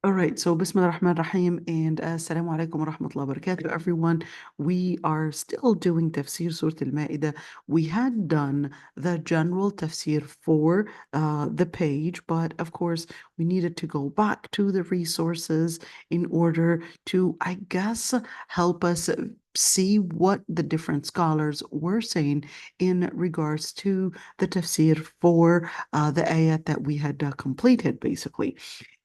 All right, so Bismillah ar-Rahman ar-Rahim and Assalamu alaikum wa rahmatullahi wa barakatuh, everyone. We are still doing Tafsir Surah Al-Maida. We had done the general Tafsir for the page, but of course, we needed to go back to the resources in order to, I guess, help us see what the different scholars were saying in regards to the Tafsir for the ayat that we had completed, basically.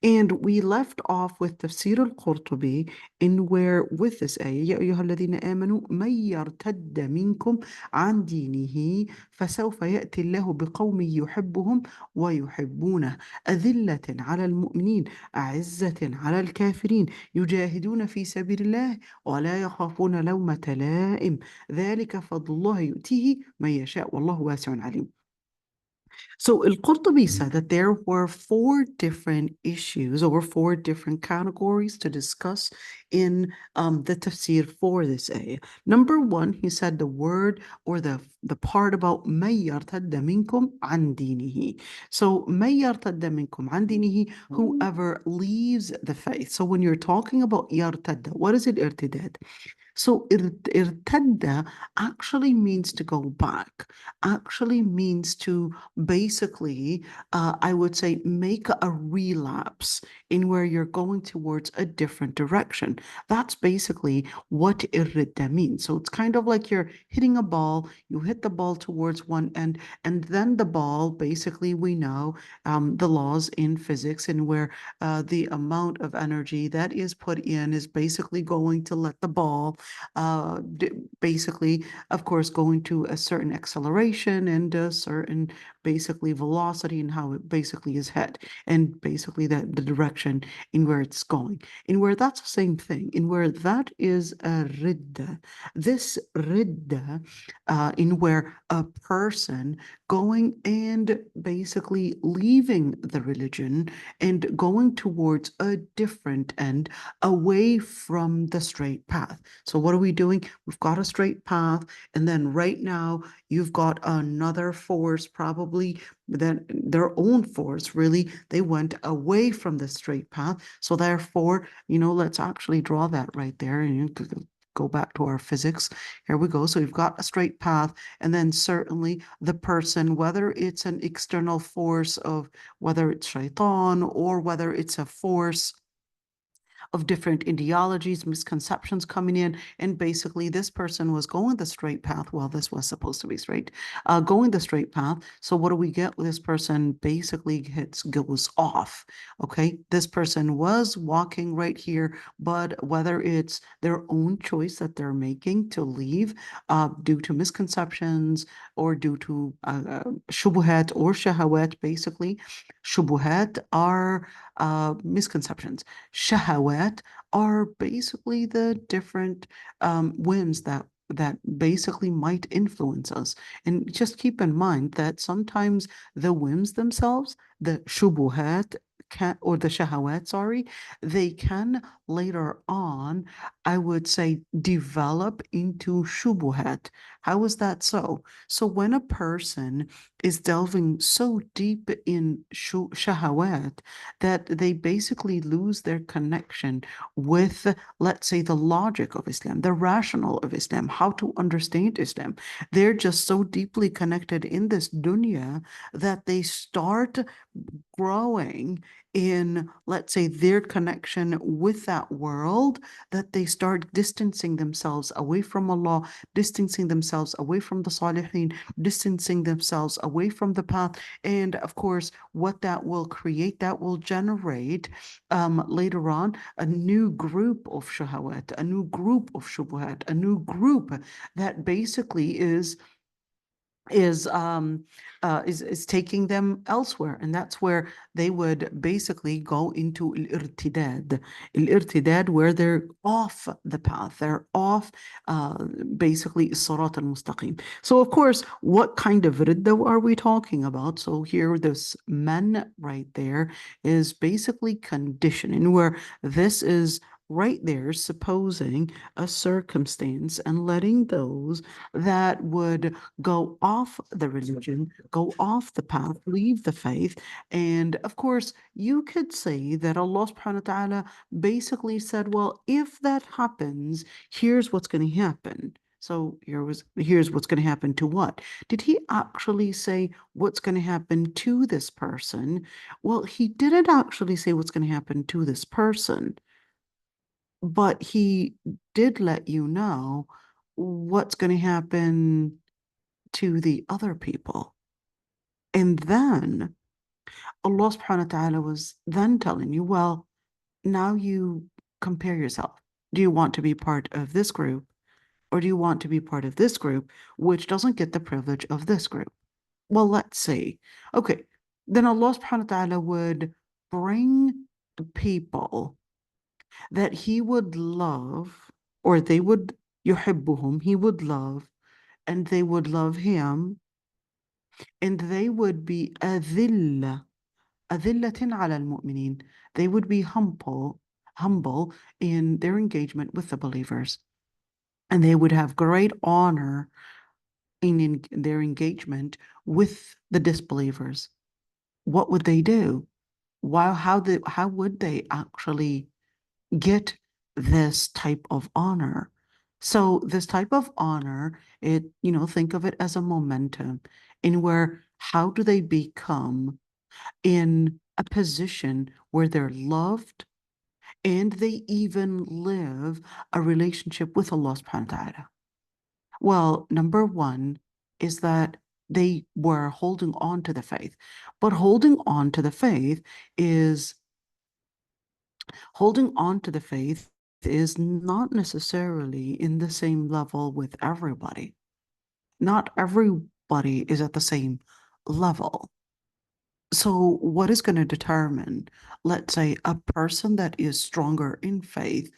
And we left off with Tafsir al-Qurtubi in where with this ayah, يا أيها الذين آمنوا من يرتد منكم عن دينه فسوف يأتي الله بقوم يحبهم ويحبونه أذلة على المؤمنين أعزة على الكافرين يجاهدون في سبيل الله ولا يخافون لومة لائم ذلك فضل الله يؤتيه من يشاء والله واسع عليم. So Al-Qurtubi said that there were four different issues or four different categories to discuss in the tafsir for this ayah. Number one, he said the word or the part about مَن يَرْتَدَّ مِنكُمْ عَنْ دِينِهِ. So مَن يَرْتَدَّ مِنكُمْ عَنْ دِينِهِ, whoever leaves the faith. So when you're talking about يَرْتَدَّ, what is it irtidad? So irtadda actually means to go back, actually means to basically, I would say, make a relapse in where you're going towards a different direction. That's basically what irtadda means. So it's kind of like you're hitting a ball, you hit the ball towards one end, and then the ball, basically, we know the laws in physics and where the amount of energy that is put in is basically going to let the ball basically, of course, going to a certain acceleration and a certain basically velocity and how it basically is head and basically the direction in where it's going. In where that's the same thing, in where that is a ridda. This ridda, in where a person going and basically leaving the religion and going towards a different end away from the straight path. So what are we doing? We've got a straight path, and then right now you've got another force, probably then their own force, really, they went away from the straight path. So therefore, let's actually draw that right there and you could go back to our physics. Here we go. So we've got a straight path, and then certainly the person, whether it's an external force of whether it's shaitan or whether it's a force of different ideologies, misconceptions coming in, and basically this person was going the straight path. Well, this was supposed to be straight, going the straight path. So what do we get? This person basically goes off. Okay, this person was walking right here, but whether it's their own choice that they're making to leave due to misconceptions or due to shubuhat or shahawat, basically, shubuhat are misconceptions. Shahawat are basically the different whims that basically might influence us. And just keep in mind that sometimes the whims themselves, the shubuhat, or the shahawat, sorry, they can later on, I would say, develop into shubuhat. How is that so? So when a person is delving so deep in shahawat that they basically lose their connection with, let's say, the logic of Islam, the rational of Islam, how to understand Islam. They're just so deeply connected in this dunya that they start growing in, let's say, their connection with that world, that they start distancing themselves away from Allah, distancing themselves away from the Salihin, distancing themselves away from the path. And of course, what that will create, that will generate later on a new group of shahawat, a new group of shubuhat, a new group that basically is taking them elsewhere, and that's where they would basically go into al-irtidad, where they're off the path, they're off basically Sirat al-Mustaqim. So of course, what kind of ridda are we talking about? So here, this man right there is basically conditioning, where this is right there supposing a circumstance and letting those that would go off the religion, go off the path, leave the faith. And of course, you could say that Allah subhanahu wa ta'ala basically said, well, if that happens, here's what's going to happen. So here's what's going to happen to what? Did he actually say what's going to happen to this person? Well, he didn't actually say what's going to happen to this person, but he did let you know what's going to happen to the other people. And then Allah subhanahu wa ta'ala was then telling you, well, now you compare yourself. Do you want to be part of this group, or do you want to be part of this group, which doesn't get the privilege of this group? Well, let's see. Okay, then Allah subhanahu wa ta'ala would bring people that he would love, or they would, yuhibbuhum, he would love, and they would love him, and they would be أذلة على المؤمنين. They would be humble in their engagement with the believers, and they would have great honor in their engagement with the disbelievers. What would they do? How would they actually get this type of honor? So this type of honor, think of it as a momentum in where how do they become in a position where they're loved and they even live a relationship with Allah subhanahu wa ta'ala? Well, number one is that they were holding on to the faith. But holding on to the faith is not necessarily in the same level with everybody. Not everybody is at the same level. So what is going to determine, let's say, a person that is stronger in faith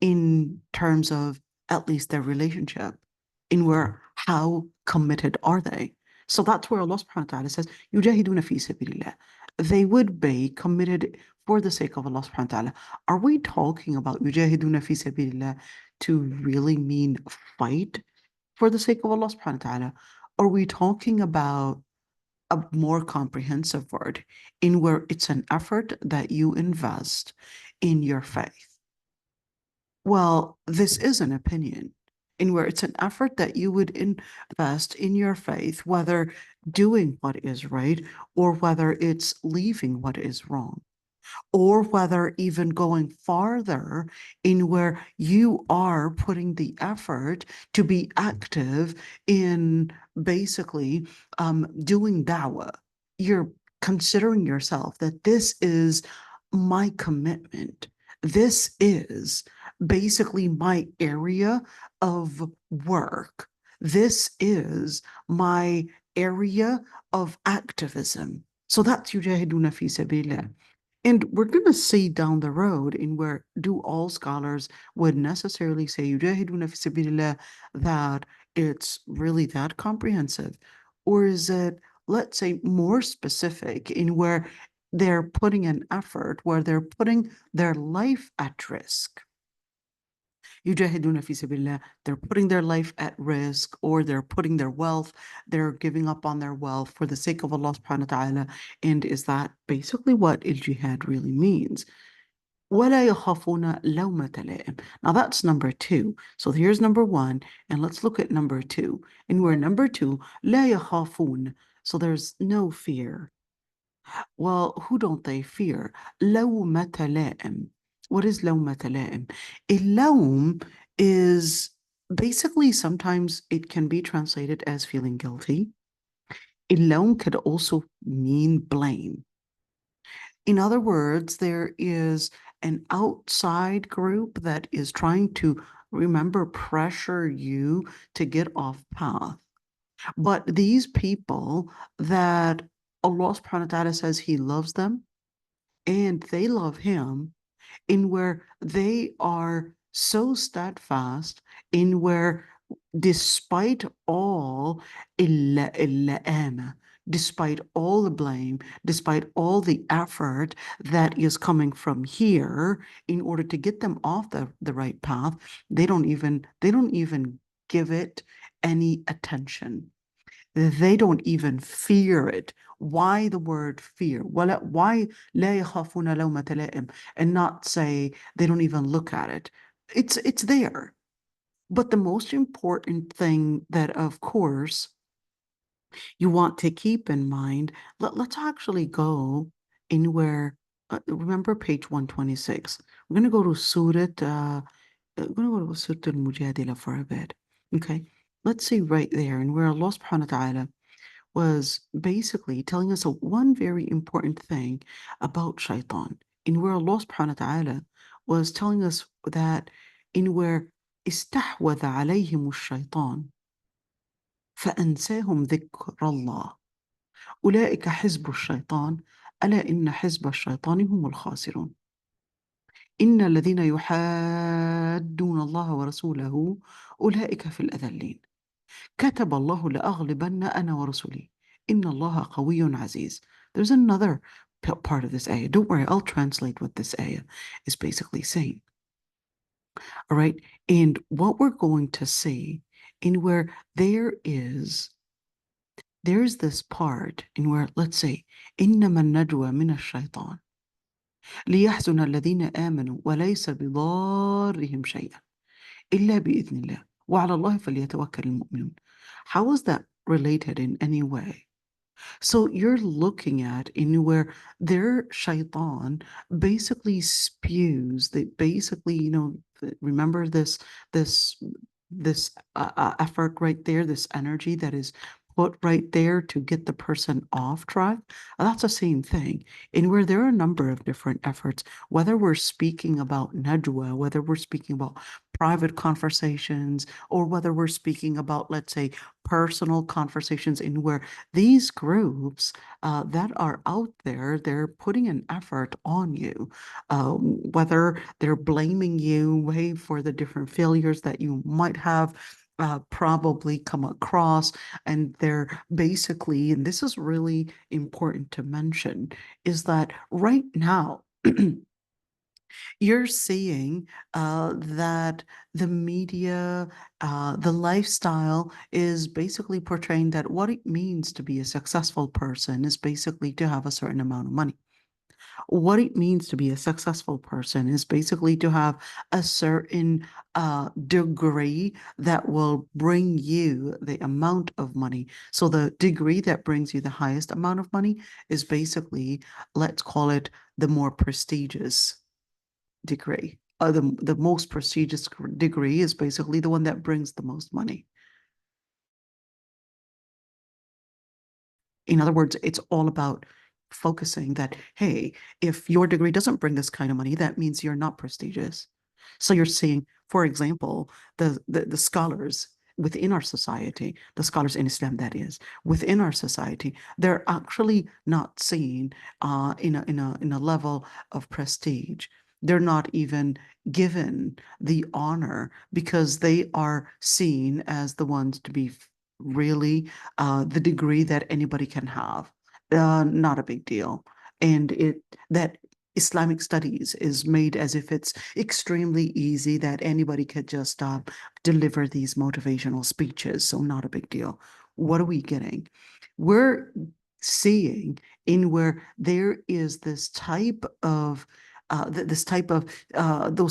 in terms of at least their relationship, in where how committed are they? So that's where Allah subhanahu wa ta'ala says, يُجَاهِدُونَ فِي سَبِيلِ اللَّهِ. They would be committed for the sake of Allah subhanahu wa ta'ala. Are we talking about يُجَاهِدُونَ فِي سَبِيلِ اللَّهِ to really mean fight for the sake of Allah subhanahu wa ta'ala? Are we talking about a more comprehensive word in where it's an effort that you invest in your faith? Well, this is an opinion in where it's an effort that you would invest in your faith, whether doing what is right or whether it's leaving what is wrong, or whether even going farther in where you are putting the effort to be active in basically doing dawah. You're considering yourself that this is my commitment. This is basically my area of work. This is my area of activism. So that's yujahiduna fi sabilillah. And we're going to see down the road in where do all scholars would necessarily say yujahiduna fi sabilillah, that it's really that comprehensive, or is it, let's say, more specific in where they're putting an effort, where they're putting their life at risk? Yujahiduna fi sabilillah, they're putting their life at risk, or they're putting their wealth, they're giving up on their wealth for the sake of Allah subhanahu wa ta'ala. And is that basically what al-jihad really means? وَلَا يَخَافُونَ لَوْمَةَ لَائِمٍ. Now that's number two. So here's number one, and let's look at number two. And we're number two, لَا يَخَافُونَ. So there's no fear. Well, who don't they fear? لَوْمَةَ لَائِمٍ. What is لَوْمَةَ لَائِمٍ? اللوم is basically, sometimes it can be translated as feeling guilty. اللوم could also mean blame. In other words, there is an outside group that is trying to, remember, pressure you to get off path. But these people that Allah subhanahu wa ta'ala says He loves them and they love Him, in where they are so steadfast, in where despite all, إلا آمَنَ, despite all the blame, despite all the effort that is coming from here in order to get them off the right path, they don't even give it any attention. They don't even fear it. Why the word fear? Why لا يخافون لومة لائم and not say they don't even look at it? It's there. But the most important thing that, of course, you want to keep in mind, let's actually go in where, remember page 126. We're going to go to we're going to go to Surah Al-Mujadila for a bit. Okay, let's see right there, and where Allah subhanahu wa ta'ala was basically telling us one very important thing about shaitan, in where Allah subhanahu wa ta'ala was telling us that in where استحوذ عليهم الشيطان فأنساهم ذكر الله أولئك حزب الشيطان ألا إن حزب الشيطان هم الخاسرون إن الذين يحادون الله ورسوله أولئك في الأذلين كتب الله لأغلبن أنا ورسلي إن الله قوي عزيز. There's another part of this ayah. Don't worry, I'll translate what this ayah is basically saying. All right, and what we're going to see in where there's this part in where, let's say, إنما النجوى من الشيطان ليحزن الذين آمنوا وليس بضارهم شيئا إلا بإذن الله وعلى الله فليتوكل المؤمنون. How is that related in any way? So you're looking at in where their shaitan basically spews, they basically, remember this effort right there, this energy that is put right there to get the person off track. That's the same thing. And where there are a number of different efforts, whether we're speaking about najwa, whether we're speaking about private conversations, or whether we're speaking about, let's say, personal conversations, in where these groups that are out there, they're putting an effort on you, whether they're blaming you for the different failures that you might have probably come across, and they're basically, and this is really important to mention, is that right now you're seeing that the media, the lifestyle is basically portraying that what it means to be a successful person is basically to have a certain amount of money. What it means to be a successful person is basically to have a certain degree that will bring you the amount of money. So the degree that brings you the highest amount of money is basically, let's call it, the more prestigious degree. The most prestigious degree is basically the one that brings the most money. In other words, it's all about focusing that, hey, if your degree doesn't bring this kind of money, that means you're not prestigious. So you're seeing, for example, the scholars within our society, the scholars in Islam, that is, within our society, they're actually not seen in a level of prestige. They're not even given the honor because they are seen as the ones to be really the degree that anybody can have. Not a big deal. And that Islamic studies is made as if it's extremely easy, that anybody could just deliver these motivational speeches. So not a big deal. What are we getting? We're seeing in where there is this type of those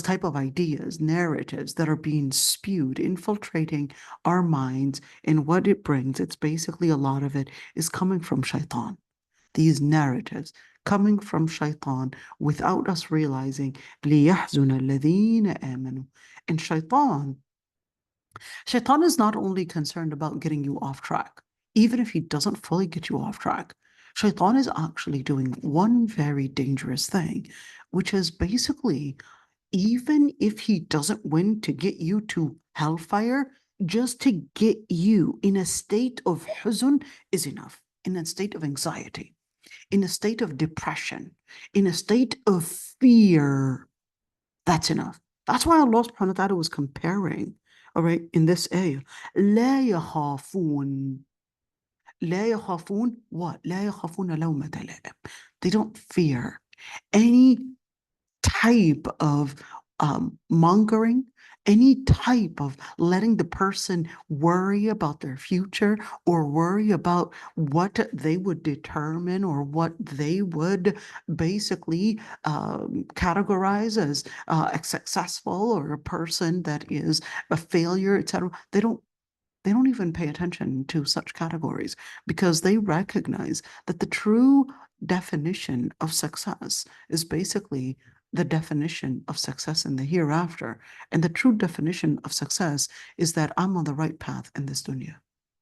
type of ideas, narratives that are being spewed, infiltrating our minds, and what it brings, it's basically a lot of it is coming from shaitan. These narratives coming from shaitan without us realizing, لِيَحْزُنَ الَّذِينَ آمَنُوا. And shaitan is not only concerned about getting you off track, even if he doesn't fully get you off track. Shaitan is actually doing one very dangerous thing, which is basically, even if he doesn't win to get you to hellfire, just to get you in a state of huzn is enough, in a state of anxiety, in a state of depression, in a state of fear. That's enough. That's why Allah subhanahu wa ta'ala was comparing, all right, in this ayah, لا يخافون. لا يخافون what? لا يخافون لومة لائم. They don't fear any type of mongering, any type of letting the person worry about their future or worry about what they would determine or what they would basically categorize as a successful or a person that is a failure, etc. They don't even pay attention to such categories because they recognize that the true definition of success is basically the definition of success in the hereafter. And the true definition of success is that I'm on the right path in this dunya.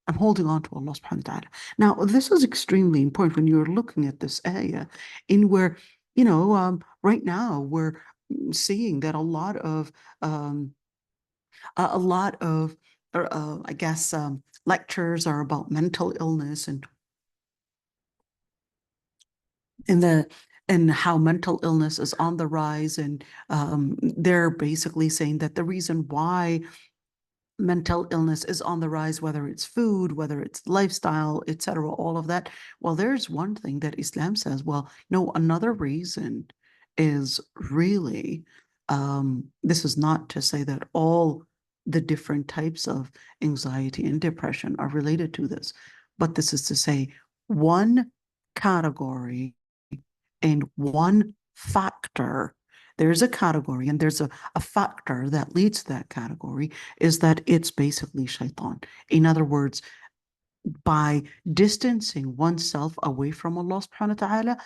I'm holding on to Allah subhanahu wa ta'ala. Now, this is extremely important when you're looking at this ayah in where, right now we're seeing that um, a lot of, I guess, lectures are about mental illness and how mental illness is on the rise. And they're basically saying that the reason why mental illness is on the rise, whether it's food, whether it's lifestyle, etc., all of that. Well, there's one thing that Islam says, well, no, another reason is really, this is not to say that all the different types of anxiety and depression are related to this, but this is to say one category and one factor. There's a category and there's a factor that leads to that category is that it's basically shaitan. In other words, by distancing oneself away from Allah subhanahu wa ta'ala,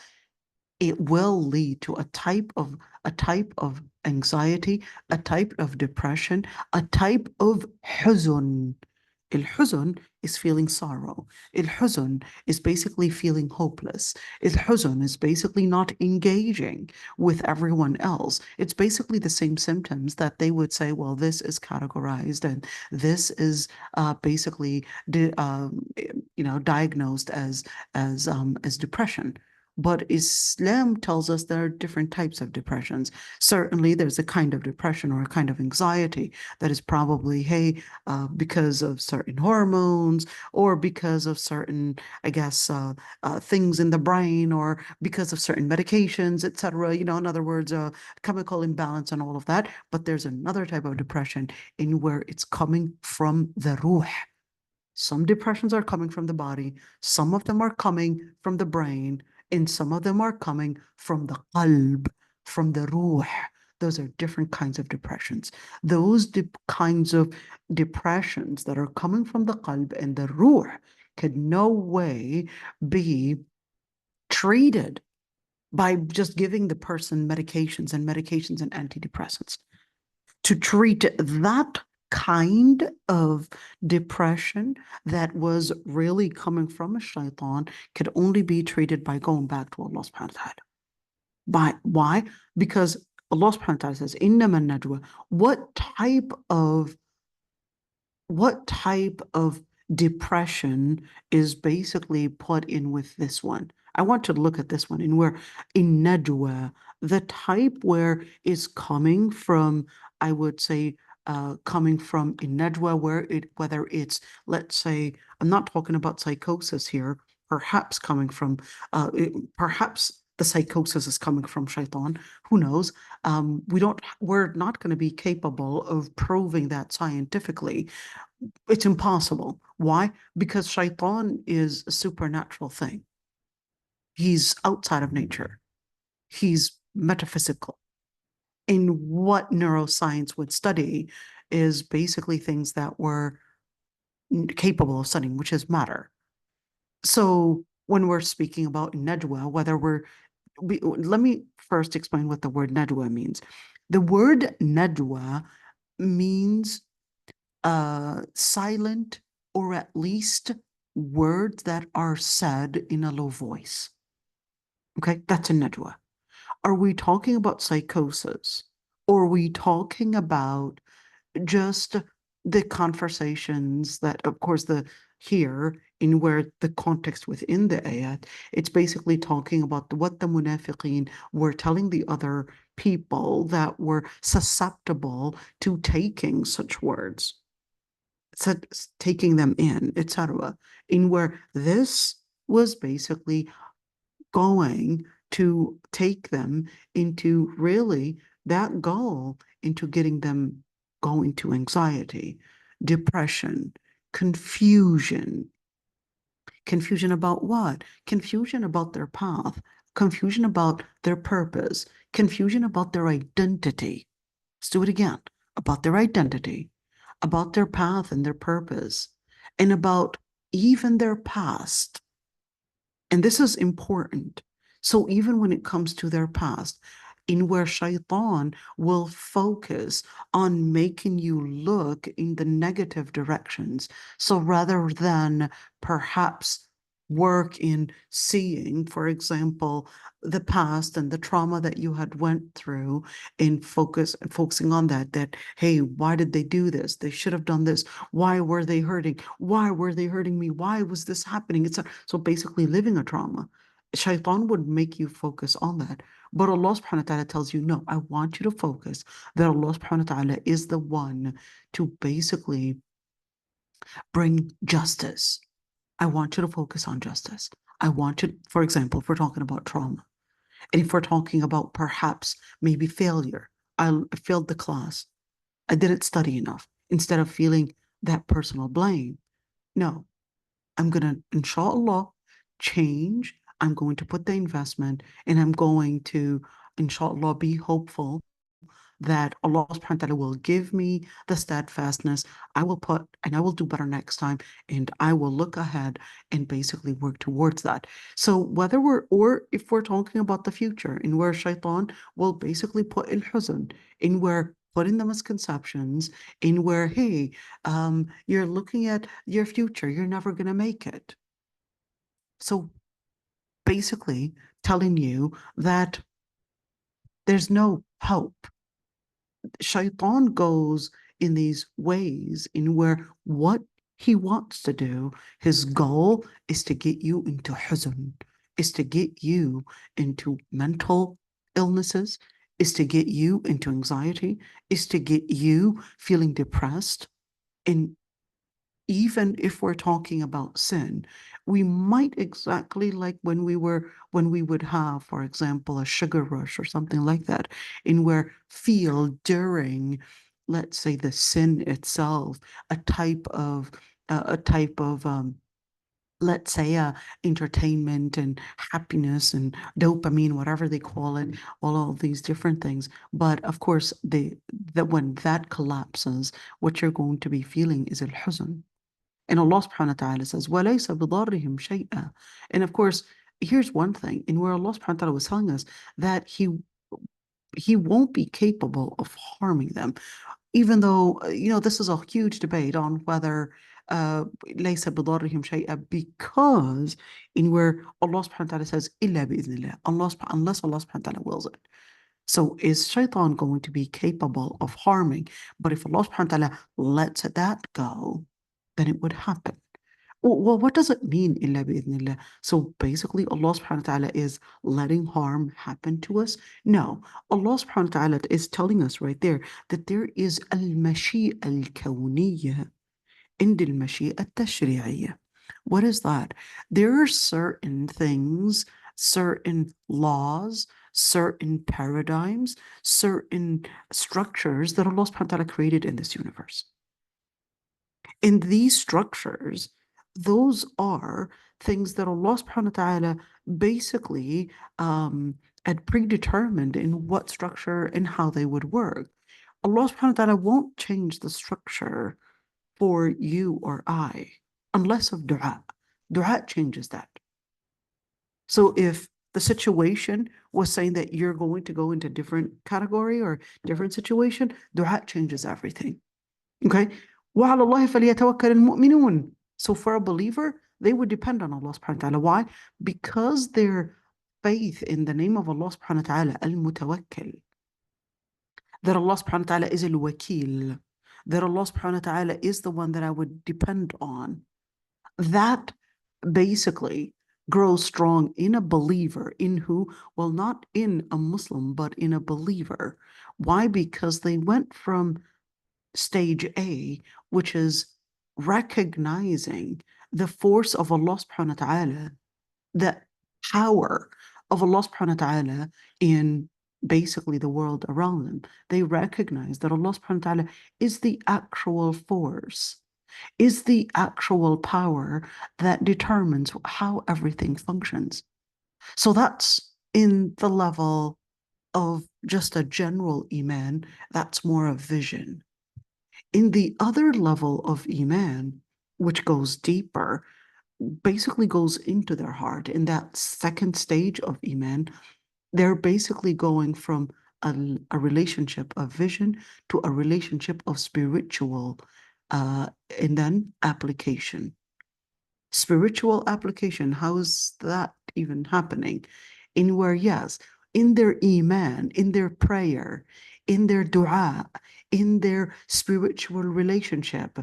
it will lead to a type of anxiety, a type of depression, a type of huzun. Al-huzun is feeling sorrow. Al-huzun is basically feeling hopeless. Al-huzun is basically not engaging with everyone else. It's basically the same symptoms that they would say, well, this is categorized and this is basically diagnosed as depression. But Islam tells us there are different types of depressions. Certainly, there's a kind of depression or a kind of anxiety that is probably, hey, because of certain hormones or because of certain, I guess, things in the brain or because of certain medications, etc. In other words, chemical imbalance and all of that. But there's another type of depression in where it's coming from the ruh. Some depressions are coming from the body. Some of them are coming from the brain. And some of them are coming from the qalb, from the ruh. Those are different kinds of depressions. Those kinds of depressions that are coming from the qalb and the ruh could no way be treated by just giving the person medications and antidepressants. To treat that kind of depression that was really coming from a shaitan could only be treated by going back to Allah subhanahu wa ta'ala. Why? Because Allah subhanahu wa ta'ala says, إِنَّمَا النَّجْوَى. What type of depression is basically put in with this one? I want to look at this one in where in najwa, the type where it's coming from, I would say, coming from in najwa, whether it's, let's say, I'm not talking about psychosis here, perhaps coming from, perhaps the psychosis is coming from shaitan. Who knows? We're not going to be capable of proving that scientifically. It's impossible. Why? Because shaitan is a supernatural thing. He's outside of nature. He's metaphysical. And what neuroscience would study is basically things that we're capable of studying, which is matter. So when we're speaking about najwa, let me first explain what the word najwa means. The word najwa means silent or at least words that are said in a low voice. Okay, that's a najwa. Are we talking about psychosis? Or are we talking about just the conversations that, of course, here in where the context within the ayat, it's basically talking about what the munafiqeen were telling the other people that were susceptible to taking such words. taking them in, etc., in where this was basically going to take them into really that goal, into getting them going to anxiety, depression, confusion. Confusion about what? Confusion about their path, confusion about their purpose, confusion about their identity. Let's do it again. About their identity, about their path and their purpose, and about even their past. And this is important. So even when it comes to their past, in where shaitan will focus on making you look in the negative directions. So rather than perhaps work in seeing, for example, the past and the trauma that you had went through, and focusing on that, hey, why did they do this? They should have done this. Why were they hurting? Why were they hurting me? Why was this happening? So basically living a trauma. Shaitan would make you focus on that. But Allah subhanahu wa ta'ala tells you, no, I want you to focus that Allah subhanahu wa ta'ala is the one to basically bring justice. I want you to focus on justice. I want you, for example, if we're talking about trauma, and if we're talking about perhaps maybe failure, I failed the class, I didn't study enough, instead of feeling that personal blame. No, I'm going to, inshallah, change. I'm going to put the investment, and I'm going to, inshallah, be hopeful that Allah subhanahu wa ta'ala will give me the steadfastness. I will put, and I will do better next time, and I will look ahead and basically work towards that. So whether or if we're talking about the future, in where shaitan will basically put al-huzn, in where putting the misconceptions, in where, hey, you're looking at your future, you're never going to make it. So basically telling you that there's no hope. Shaitan goes in these ways in where what he wants to do, his goal is to get you into huzn, is to get you into mental illnesses, is to get you into anxiety, is to get you feeling depressed. And even if we're talking about sin, we might exactly like when we would have, for example, a sugar rush or something like that, in where feel during, let's say, the sin itself, a type of let's say entertainment and happiness and dopamine, whatever they call it, all of these different things. But of course, that when that collapses, what you're going to be feeling is al-huzn. And Allah subhanahu wa ta'ala says, وَلَيْسَ بِضَرِّهِمْ شَيْئًا. And of course, here's one thing, in where Allah subhanahu wa ta'ala was telling us that He won't be capable of harming them, even though, this is a huge debate on whether لَيْسَ بِضَرِّهِمْ شَيْئًا, because in where Allah subhanahu wa ta'ala says, إِلَّا بِإِذْنِ اللَّهِ, unless Allah subhanahu wa ta'ala wills it. So is shaitan going to be capable of harming? But if Allah subhanahu wa ta'ala lets that go, then it would happen. Well, what does it mean, illa bi'idhnillah? So basically, Allah subhanahu wa ta'ala is letting harm happen to us? No. Allah subhanahu wa ta'ala is telling us right there that there is al-mashi'a al-kawniyya and al-mashi'a al-tashri'iyya. What is that? There are certain things, certain laws, certain paradigms, certain structures that Allah subhanahu wa ta'ala created in this universe. In these structures, those are things that Allah subhanahu wa ta'ala basically had predetermined in what structure and how they would work. Allah subhanahu wa ta'ala won't change the structure for you or I unless of dua. Dua changes that. So if the situation was saying that you're going to go into different category or different situation, dua changes everything. Okay? وَعَلَى اللَّهِ فَلْيَتَوَكَّلِ الْمُؤْمِنُونَ. So for a believer, they would depend on Allah subhanahu wa ta'ala. Why? Because their faith in the name of Allah subhanahu wa ta'ala, al-mutawakkil, that Allah subhanahu wa ta'ala is al-wakil, that Allah subhanahu wa ta'ala is the one that I would depend on, that basically grows strong in a believer, in who? Well, not in a Muslim, but in a believer. Why? Because they went from stage A, which is recognizing the force of Allah subhanahu wa ta'ala, the power of Allah subhanahu wa ta'ala in basically the world around them. They recognize that Allah subhanahu wa ta'ala is the actual force, is the actual power that determines how everything functions. So that's in the level of just a general iman, that's more of vision. In the other level of iman, which goes deeper, basically goes into their heart. In that second stage of iman, they're basically going from a relationship of vision to a relationship of spiritual and then application. Spiritual application, how is that even happening? In where, yes, in their iman, in their prayer, in their dua, in their spiritual relationship,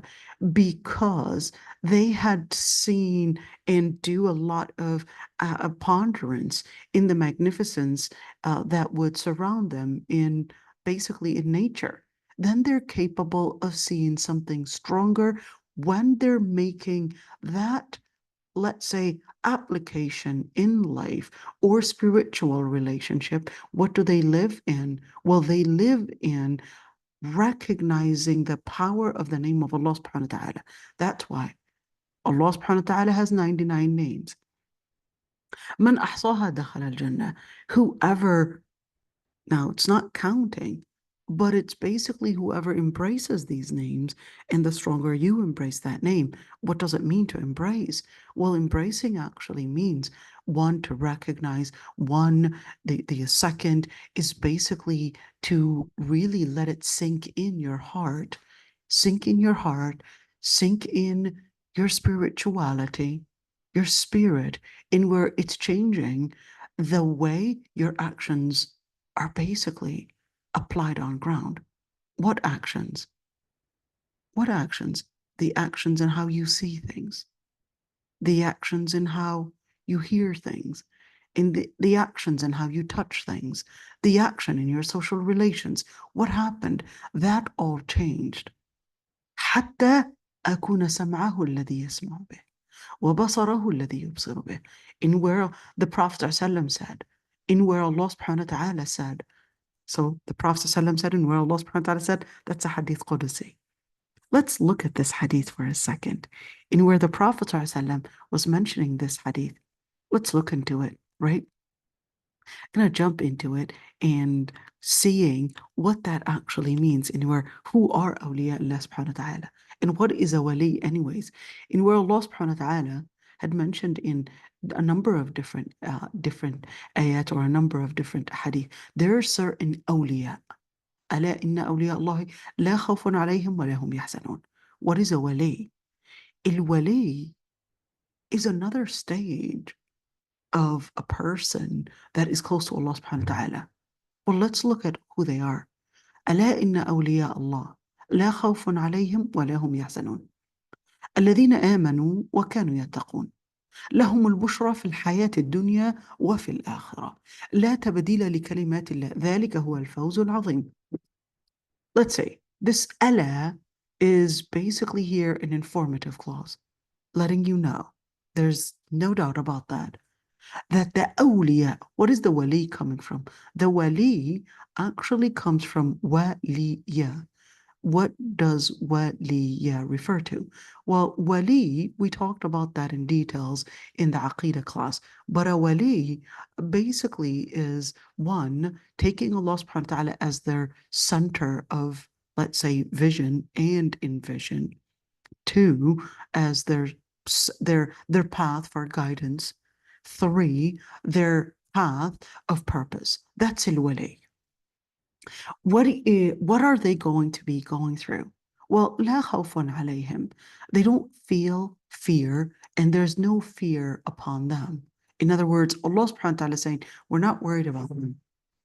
because they had seen and do a lot of ponderance in the magnificence that would surround them in basically in nature. Then they're capable of seeing something stronger when they're making that, let's say, application in life or spiritual relationship. What do they live in? Well, they live in recognizing the power of the name of Allah subhanahu wa ta'ala. That's why Allah subhanahu wa ta'ala has 99 names. Man ahsaha dakhala al-Jannah. Whoever, now it's not counting, but it's basically whoever embraces these names, and the stronger you embrace that name. What does it mean to embrace? Well, embracing actually means one, to recognize, one, the second is basically to really let it sink in your heart, sink in your heart, sink in your spirituality, your spirit, in where it's changing the way your actions are basically applied on ground. What actions? What actions? The actions in how you see things, the actions in how you hear things, in the actions in how you touch things, the action in your social relations. What happened? That all changed. حتى أكون سمعه الذي يسمع به وبصره الذي يبصر به. In where the Prophet ﷺ said, in where Allah subhanahu wa ta'ala said. So the Prophet ﷺ said, and where Allah subhanahu wa ta'ala said, that's a hadith Qudusi. Let's look at this hadith for a second. In where the Prophet ﷺ was mentioning this hadith, let's look into it, right? I'm going to jump into it and seeing what that actually means, in where who are awliya Allah subhanahu wa ta'ala, and what is a wali anyways. In where Allah subhanahu wa ta'ala had mentioned in a number of different ayat, or a number of different hadith, there are certain awliya. ألا إن أولياء الله لا خوف عليهم ولا هم يحزنون. What is a wali? Al-wali is another stage of a person that is close to Allah subhanahu wa ta'ala. Well, let's look at who they are. ألا إن أولياء الله لا خوف عليهم ولا هم يحزنون الذين آمنوا وكانوا يتقون لهم البشرى في الحياة الدنيا وفي الآخرة لا تبديل لكلمات الله ذلك هو الفوز العظيم. Let's say this ألا is basically here an informative clause, letting you know, there's no doubt about that the awliya, what is the wali coming from? The wali actually comes from waliya. What does waliya refer to? Well, wali, we talked about that in details in the Aqidah class, but a wali basically is one, taking Allah subhanahu wa ta'ala as their center of, let's say, vision and envision. Two, as their path for guidance. Three, their path of purpose. That's al-wali. What are they going to be going through? Well, لا خوف عليهم. They don't feel fear, and there's no fear upon them. In other words, Allah subhanahu wa ta'ala is saying, we're not worried about them.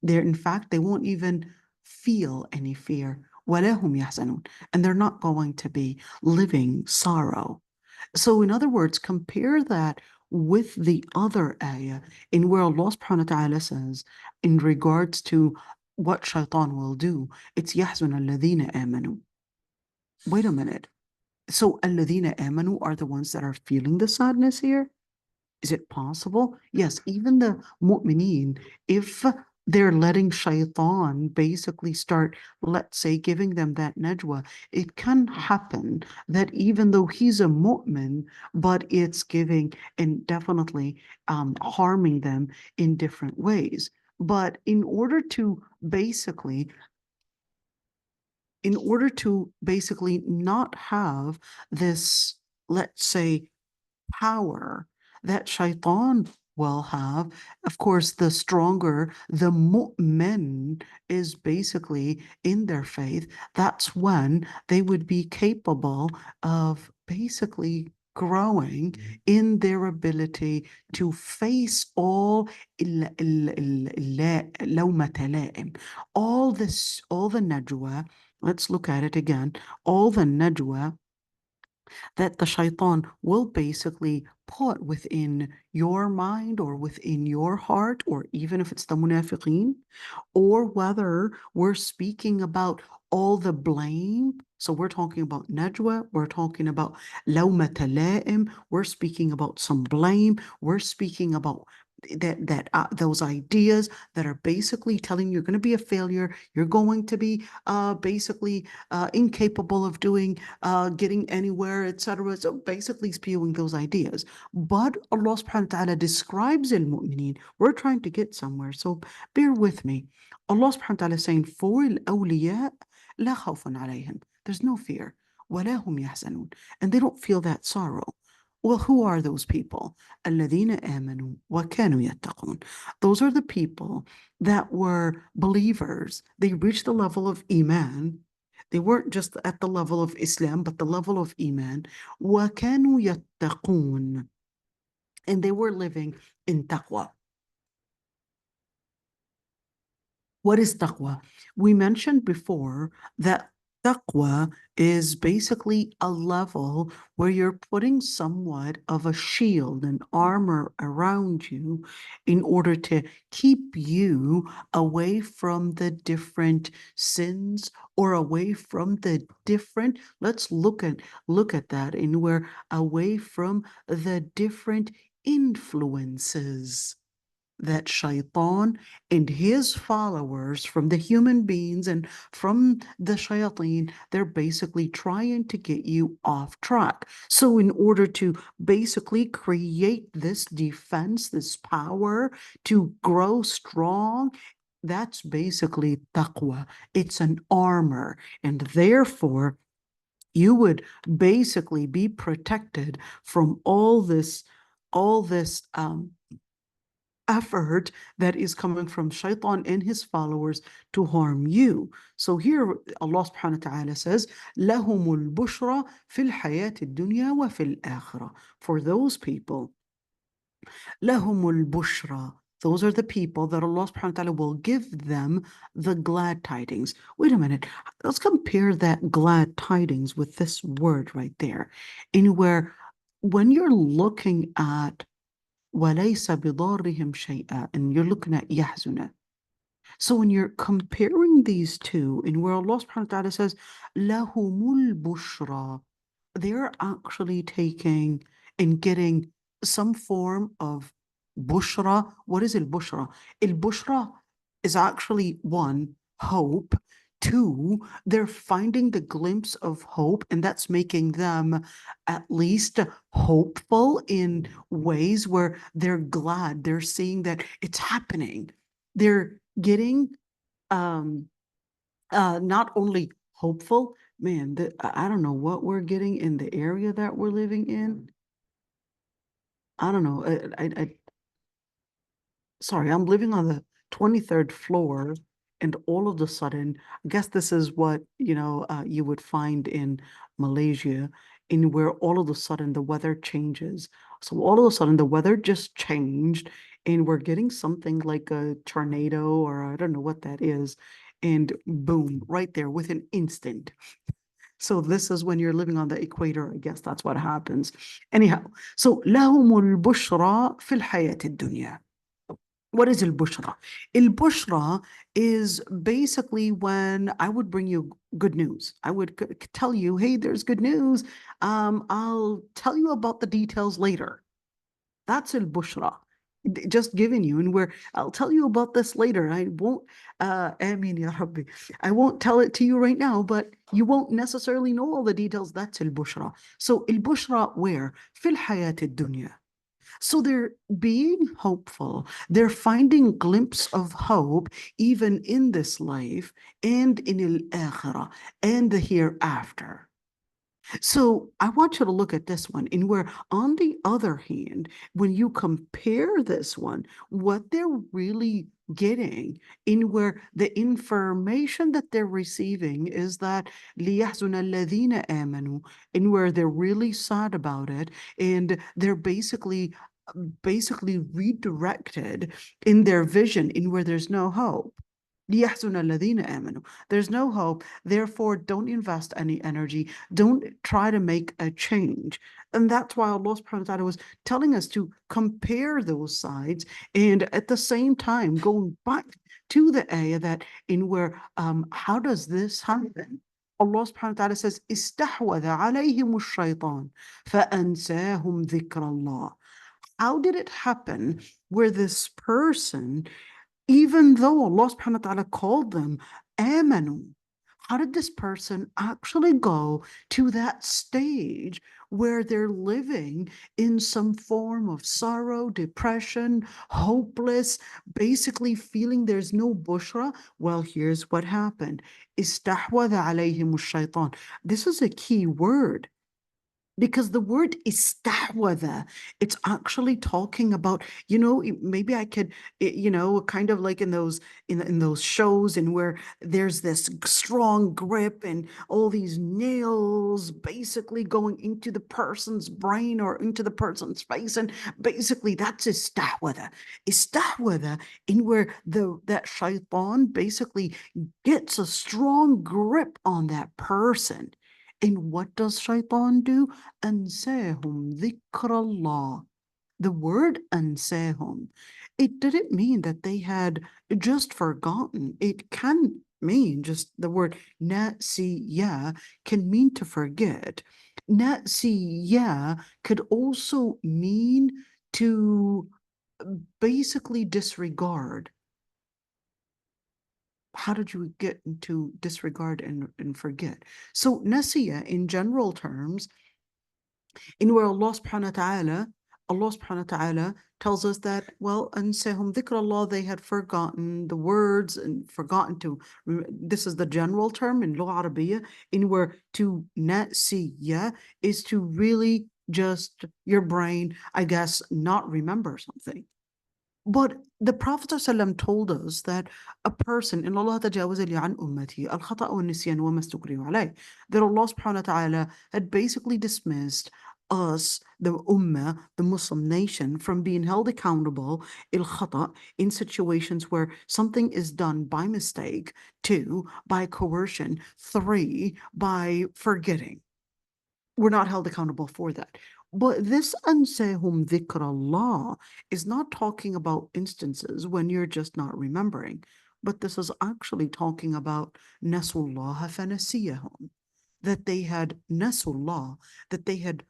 In fact, they won't even feel any fear. ولا هم يحزنون. And they're not going to be living sorrow. So in other words, compare that with the other ayah in where Allah subhanahu wa ta'ala says in regards to what shaitan will do. It's يحزن الذين آمنوا. Wait a minute. So الذين آمنوا are the ones that are feeling the sadness here. Is it possible? Yes, even the mu'mineen, if they're letting shaitan basically start, let's say, giving them that najwa, it can happen that even though he's a mu'min, but it's giving and definitely harming them in different ways. But basically, in order to basically not have this, let's say, power that shaitan will have. Of course, the stronger the mu'min is basically in their faith, that's when they would be capable of basically growing in their ability to face all all the najwa. Let's look at it again. All the najwa that the shaitan will basically put within your mind or within your heart, or even if it's the munafiqeen, or whether we're speaking about all the blame. So we're talking about najwa, we're talking about lawmata la'im, we're speaking about some blame, we're speaking about those ideas that are basically telling you're going to be a failure, you're going to be basically incapable of getting anywhere, etc. So basically spewing those ideas. But Allah subhanahu wa ta'ala describes al-mu'mineen. We're trying to get somewhere, so bear with me. Allah subhanahu wa ta'ala is saying, for al-awliya, la khawfun alayhim. There's no fear. وَلَا هُمْ يَحْزَنُونَ. And they don't feel that sorrow. Well, who are those people? الَّذِينَ آمَنُوا وَكَانُوا يَتَّقُونَ. Those are the people that were believers. They reached the level of Iman. They weren't just at the level of Islam, but the level of Iman. وَكَانُوا يَتَّقُونَ. And they were living in taqwa. What is taqwa? We mentioned before that taqwa is basically a level where you're putting somewhat of a shield and armor around you in order to keep you away from the different sins or away from the different, let's look at that, and we're away from the different influences that shaitan and his followers from the human beings and from the shayateen, they're basically trying to get you off track. So in order to basically create this defense, this power to grow strong, that's basically taqwa. It's an armor, and therefore you would basically be protected from all this effort that is coming from shaitan and his followers to harm you. So here Allah subhanahu wa ta'ala says, لَهُمُ الْبُشْرَى فِي الْحَيَاةِ الدُّنْيَا وَفِي الْآخِرَةِ. For those people, لَهُمُ الْبُشْرَى. Those are the people that Allah subhanahu wa ta'ala will give them the glad tidings. Wait a minute. Let's compare that glad tidings with this word right there. In where when you're looking at وَلَيْسَ بِضَارِّهِمْ شَيْئًا, and you're looking at يَحْزُنَ. So when you're comparing these two, in where Allah subhanahu wa ta'ala says, لَهُمُ الْبُشْرَى, they're actually taking and getting some form of bushra. What is al-bushra? Al-bushra is actually, one, hope. Two, they're finding the glimpse of hope, and that's making them at least hopeful in ways where they're glad. They're seeing that it's happening. They're getting not only hopeful, man, I don't know what we're getting in the area that we're living in. I don't know. Sorry, I'm living on the 23rd floor, and all of a sudden, I guess this is what, you would find in Malaysia, in where all of a sudden the weather changes. So all of a sudden the weather just changed, and we're getting something like a tornado, or I don't know what that is, and boom, right there with an instant. So this is when you're living on the equator, I guess that's what happens. Anyhow, so لهم البشرى في الحياة الدنيا. What is al-bushra? Al-bushra is basically when I would bring you good news. I would tell you, hey, there's good news. I'll tell you about the details later. That's al-bushra. Just giving you, and where I'll tell you about this later. I won't, Ameen ya Rabbi. I won't tell it to you right now, but you won't necessarily know all the details. That's al-bushra. So al-bushra where? Fil hayat ad-dunya. So they're being hopeful. They're finding a glimpse of hope even in this life and in al-akhirah and the hereafter. So I want you to look at this one, in where, on the other hand, when you compare this one, what they're really getting, in where the information that they're receiving is that لِيَحْزُنَ الَّذِينَ آمَنُوا, in where they're really sad about it, and they're basically redirected in their vision, in where there's no hope. لِيَحْزُنَ الَّذِينَ آمَنُوا. There's no hope, therefore don't invest any energy, don't try to make a change. And that's why Allah subhanahu wa ta'ala was telling us to compare those sides, and at the same time going back to the ayah that, in where, how does this happen? Allah subhanahu wa ta'ala says, استحوذ عليهم الشيطان فأنساهم ذكر الله. How did it happen where this person, even though Allah subhanahu wa ta'ala called them amanu, how did this person actually go to that stage where they're living in some form of sorrow, depression, hopeless, basically feeling there's no bushra? Well, here's what happened. استحوذ عليهم الشيطان. This is a key word. Because the word istahwada, it's actually talking about, maybe I could, kind of like in those shows, and where there's this strong grip and all these nails basically going into the person's brain or into the person's face, and basically that's istahwada. Istahwada, in where that shaitan basically gets a strong grip on that person. And what does shaitan do? أنساهم ذكر الله. The word أنساهم, it didn't mean that they had just forgotten. It can mean just the word نسيا can mean to forget. نسيا could also mean to basically disregard. How did you get into disregard and forget? So nasiya, in general terms, in where Allah subhanahu wa ta'ala tells us that, well, ansahum dhikrullah, they had forgotten the words and forgotten to, this is the general term in Lugha Arabiya, in where to nasiya is to really just your brain, I guess, not remember something. But the Prophet ﷺ told us that a person, in Allah تجاوز لي عن أمتي الخطأ والنسيان وما استكرهوا عليه, that Allah subhanahu wa ta'ala had basically dismissed us, the ummah, the Muslim nation, from being held accountable, il-khata, in situations where something is done by mistake, 2, by coercion, 3, by forgetting. We're not held accountable for that. But this ansehum dhikrallah is not talking about instances when you're just not remembering, but this is actually talking about nasullaha fanasiyahum, that they had nasullah, that they had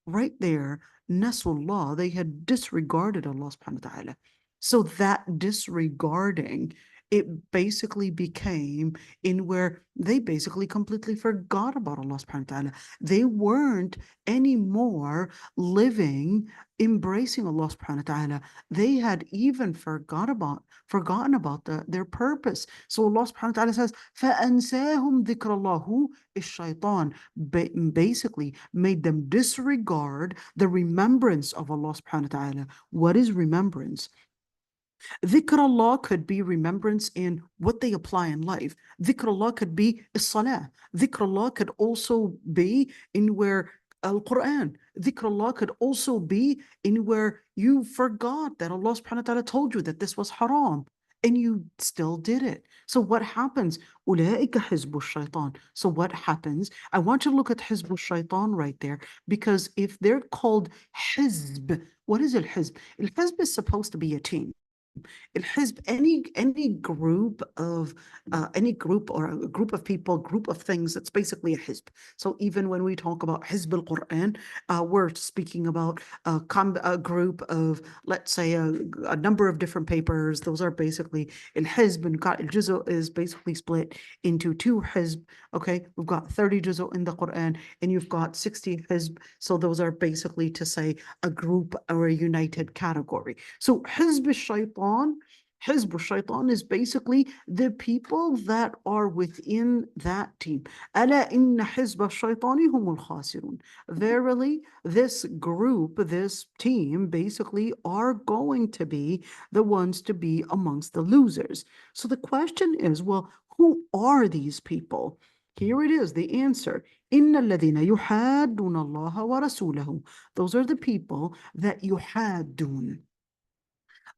right there, nasullah, they had disregarded Allah subhanahu wa ta'ala. So that disregarding, it basically became in where they basically completely forgot about Allah subhanahu wa ta'ala. They weren't anymore living, embracing Allah subhanahu wa ta'ala. They had even forgotten about their purpose. So Allah subhanahu wa ta'ala says, فَأَنْسَاهُمْ ذِكْرَ اللَّهِ. Who is shaitan? Basically made them disregard the remembrance of Allah subhanahu wa ta'ala. What is remembrance? Dhikrullah could be remembrance in what they apply in life. Dhikrullah could be salah. Dhikrullah could also be in where Al-Quran. Dhikrullah could also be in where you forgot that Allah subhanahu wa ta'ala told you that this was haram, and you still did it. So what happens? أولئك حزب الشيطان. So what happens? I want you to look at حزب الشيطان right there, because if they're called hizb, what is al-hizb? Al-hizb is supposed to be a team. الحزب, any group of any group or a group of people, group of things, that's basically a hizb. So even when we talk about Hizb al-Quran, we're speaking about a group of, let's say, a number of different papers. Those are basically al-hizb, and al-juz' is basically split into two hizb. Okay, we've got 30 juz' in the Quran, and you've got 60 hizb. So those are basically to say a group or a united category. So Hizb al-Shaytan, Hizb al-Shaytan is basically the people that are within that team. ألا إن حزب الشيطان هم الخاسرون. Verily, this group, this team, basically are going to be the ones to be amongst the losers. So the question is, well, who are these people? Here it is, the answer. إن الذين يحادون الله ورسوله. Those are the people that يحادون.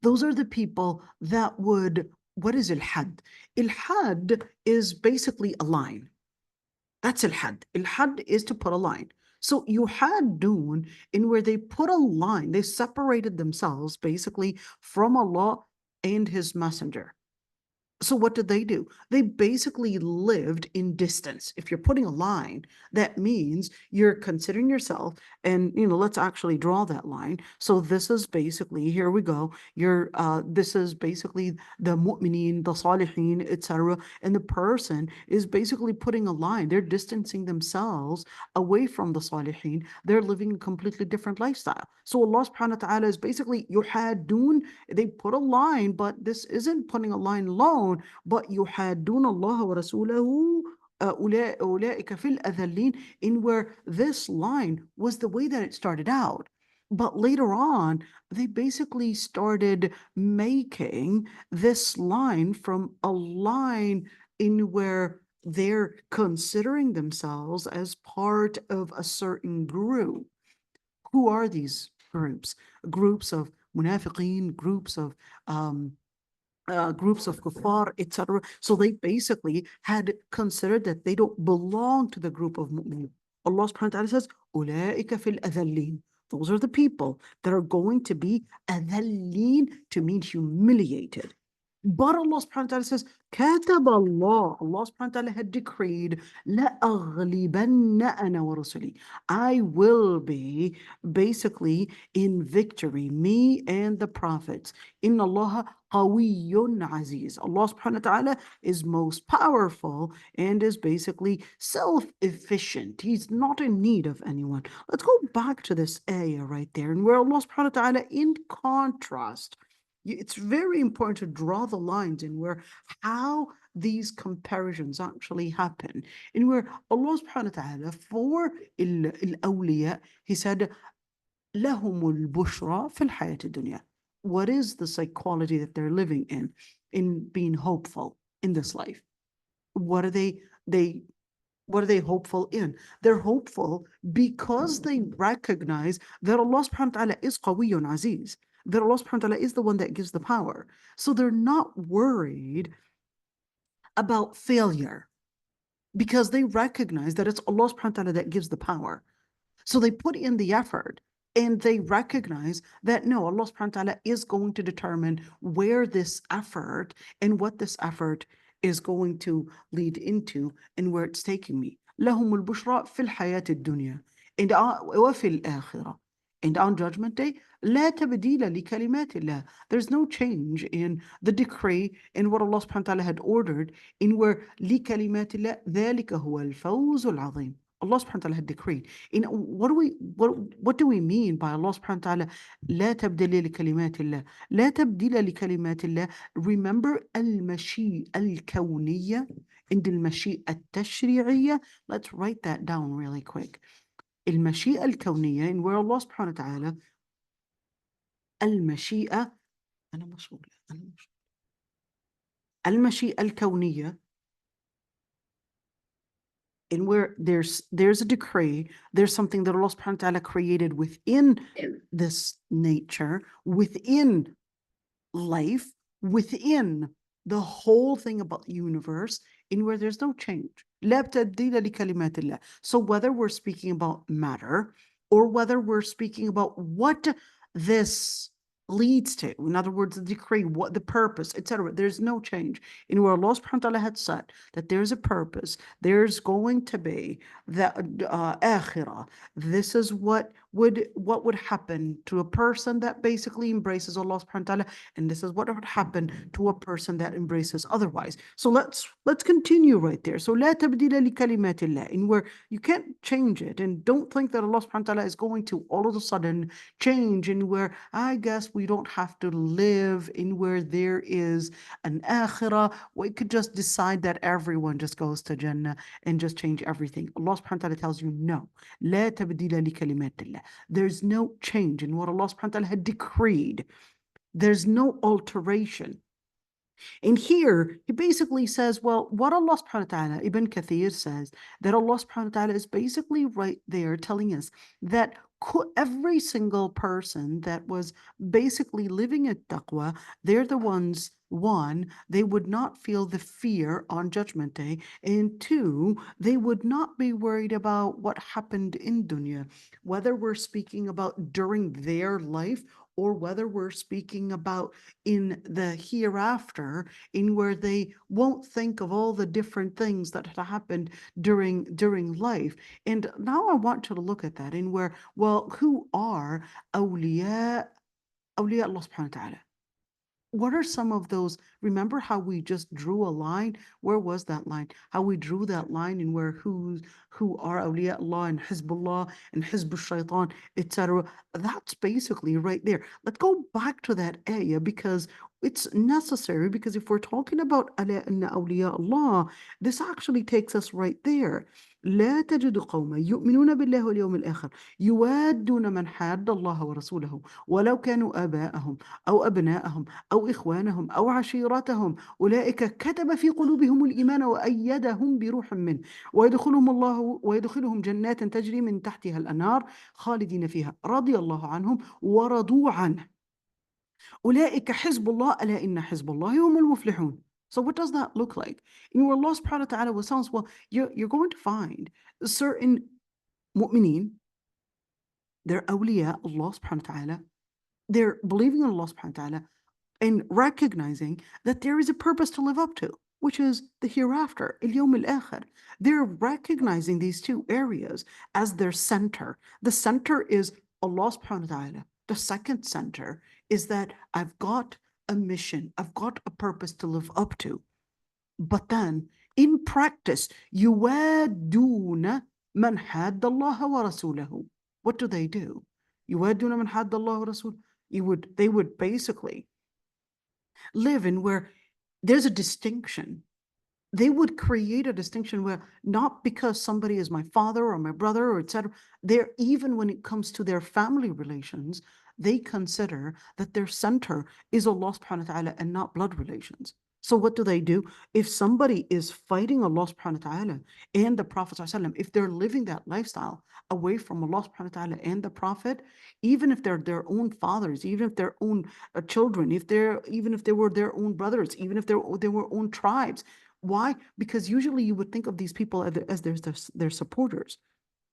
Those are the people that would, what is al-had? Al-had is basically a line. That's al-had. Al-had is to put a line. So yuhadun, in where they put a line, they separated themselves basically from Allah and His Messenger. So what did they do? They basically lived in distance. If you're putting a line, that means you're considering yourself, and let's actually draw that line. So this is basically, here we go. This is basically the mu'mineen, the salihin, etc. And the person is basically putting a line. They're distancing themselves away from the salihin. They're living a completely different lifestyle. So Allah subhanahu wa ta'ala is basically yuhadun. They put a line, but this isn't putting a line alone, but يحادون الله ورسوله أولئك في الأذلين, in where this line was the way that it started out. But later on, they basically started making this line from a line in where they're considering themselves as part of a certain group. Who are these groups? Groups of munafiqeen, groups of kuffar, etc. So they basically had considered that they don't belong to the group of mu'mineen. Allah subhanahu wa ta'ala says, أُولَٰئِكَ فِي الْأَذَلِّينَ. Those are the people that are going to be adhalleen, to mean humiliated. But Allah subhanahu wa ta'ala says, كَتَبَ Allah. Allah subhanahu wa ta'ala had decreed, لَأَغْلِبَنَّ أَنَا وَرُسُلِي. I will be basically in victory, me and the prophets. إِنَّ اللَّهَ قَوِيٌّ عَزِيزٌ. Allah subhanahu wa ta'ala is most powerful and is basically self-efficient. He's not in need of anyone. Let's go back to this ayah right there, and where Allah subhanahu wa ta'ala, in contrast, it's very important to draw the lines in where how these comparisons actually happen. In where Allah subhanahu wa ta'ala, for al-awliya, He said, لَهُمُ الْبُشْرَى فِي الْحَيَاةِ الدُّنْيَا. What is the psychology that they're living in being hopeful in this life? What are what are they hopeful in? They're hopeful because they recognize that Allah subhanahu wa ta'ala is qawiyyun aziz, that Allah subhanahu wa ta'ala is the one that gives the power. So they're not worried about failure because they recognize that it's Allah subhanahu wa ta'ala that gives the power. So they put in the effort and they recognize that no, Allah subhanahu wa ta'ala is going to determine where this effort and what this effort is going to lead into and where it's taking me. لهم البشرى في الحياة الدنيا وفي الآخرة. And on Judgment Day, لا تبديل لكلمات الله. There's no change in the decree in what Allah subhanahu wa ta'ala had ordered, in where لكلمات الله ذلك هو الفوز العظيم. Allah subhanahu wa ta'ala had decreed. What do we mean by Allah subhanahu wa ta'ala لا تبديل لكلمات الله? لا تبديل لكلمات الله. Remember المشيئة الكونية and المشيئة التشريعية. Let's write that down really quick. المشيئة الكونية, in where Allah subhanahu wa ta'ala المشيئة المشيئة الكونية, in where there's a decree, there's something that Allah subhanahu wa ta'ala created within this nature, within life, within the whole thing about the universe, in where there's no change. لا تبديل لكلمات الله. So whether we're speaking about matter or whether we're speaking about what this leads to. In other words, the decree, what the purpose, etc. There's no change. In where Allah subhanahu wa ta'ala had said that there's a purpose, there's going to be the akhirah. This is what would happen to a person that basically embraces Allah subhanahu wa ta'ala, and this is what would happen to a person that embraces otherwise. So let's continue right there. So لا تبديل لكلمات الله, in where you can't change it, and don't think that Allah subhanahu wa ta'ala is going to all of a sudden change, in where I guess we don't have to live in where there is an akhirah. We could just decide that everyone just goes to Jannah and just change everything. Allah subhanahu wa ta'ala tells you no. لا تبديل لكلمات الله. There's no change in what Allah subhanahu wa ta'ala had decreed. There's no alteration. And here he basically says, well, what Allah subhanahu wa ta'ala, Ibn Kathir says, that Allah subhanahu wa ta'ala is basically right there telling us that every single person that was basically living at taqwa, they're the ones, one, they would not feel the fear on Judgment Day, and two, they would not be worried about what happened in dunya, whether we're speaking about during their life or whether we're speaking about in the hereafter, in where they won't think of all the different things that had happened during life. And now I want you to look at that in where, well, who are awliya Allah subhanahu wa ta'ala? What are some of those? Remember how we just drew a line? Where was that line? How we drew that line, and where who are awliya Allah and Hizbullah and Hizb shaitan, etc. That's basically right there. Let's go back to that ayah because it's necessary, because if we're talking about awliya Allah, this actually takes us right there. لا تجد قوما يؤمنون بالله واليوم الآخر يوادون من حاد الله ورسوله ولو كانوا آباءهم أو أبناءهم أو إخوانهم أو عشيرتهم أولئك كتب في قلوبهم الإيمان وأيدهم بروح منه ويدخلهم جنات تجري من تحتها الأنهار خالدين فيها رضي الله عنهم ورضوا عنه أولئك حزب الله ألا إن حزب الله هم المفلحون. So what does that look like? In where Allah subhanahu wa ta'ala was telling us, well, you're going to find certain mu'mineen, they're awliya Allah subhanahu wa ta'ala, they're believing in Allah subhanahu wa ta'ala and recognizing that there is a purpose to live up to, which is the hereafter, al-yawm al-akhir. They're recognizing these two areas as their center. The center is Allah subhanahu wa ta'ala. The second center is that I've got a mission, I've got a purpose to live up to. But then, in practice, يوادون من حاد الله ورسوله. What do they do? يوادون من حاد الله ورسوله. They would basically live in where there's a distinction. They would create a distinction where, not because somebody is my father or my brother or etc. They're, even when it comes to their family relations, they consider that their center is Allah subhanahu wa ta'ala and not blood relations. So what do? If somebody is fighting Allah subhanahu wa ta'ala and the Prophet sallallahu alaihi wasallam, if they're living that lifestyle away from Allah subhanahu wa ta'ala and the Prophet, even if they're their own fathers, even if their own children, even if they were their own brothers, even if they were own tribes. Why? Because usually you would think of these people as their supporters.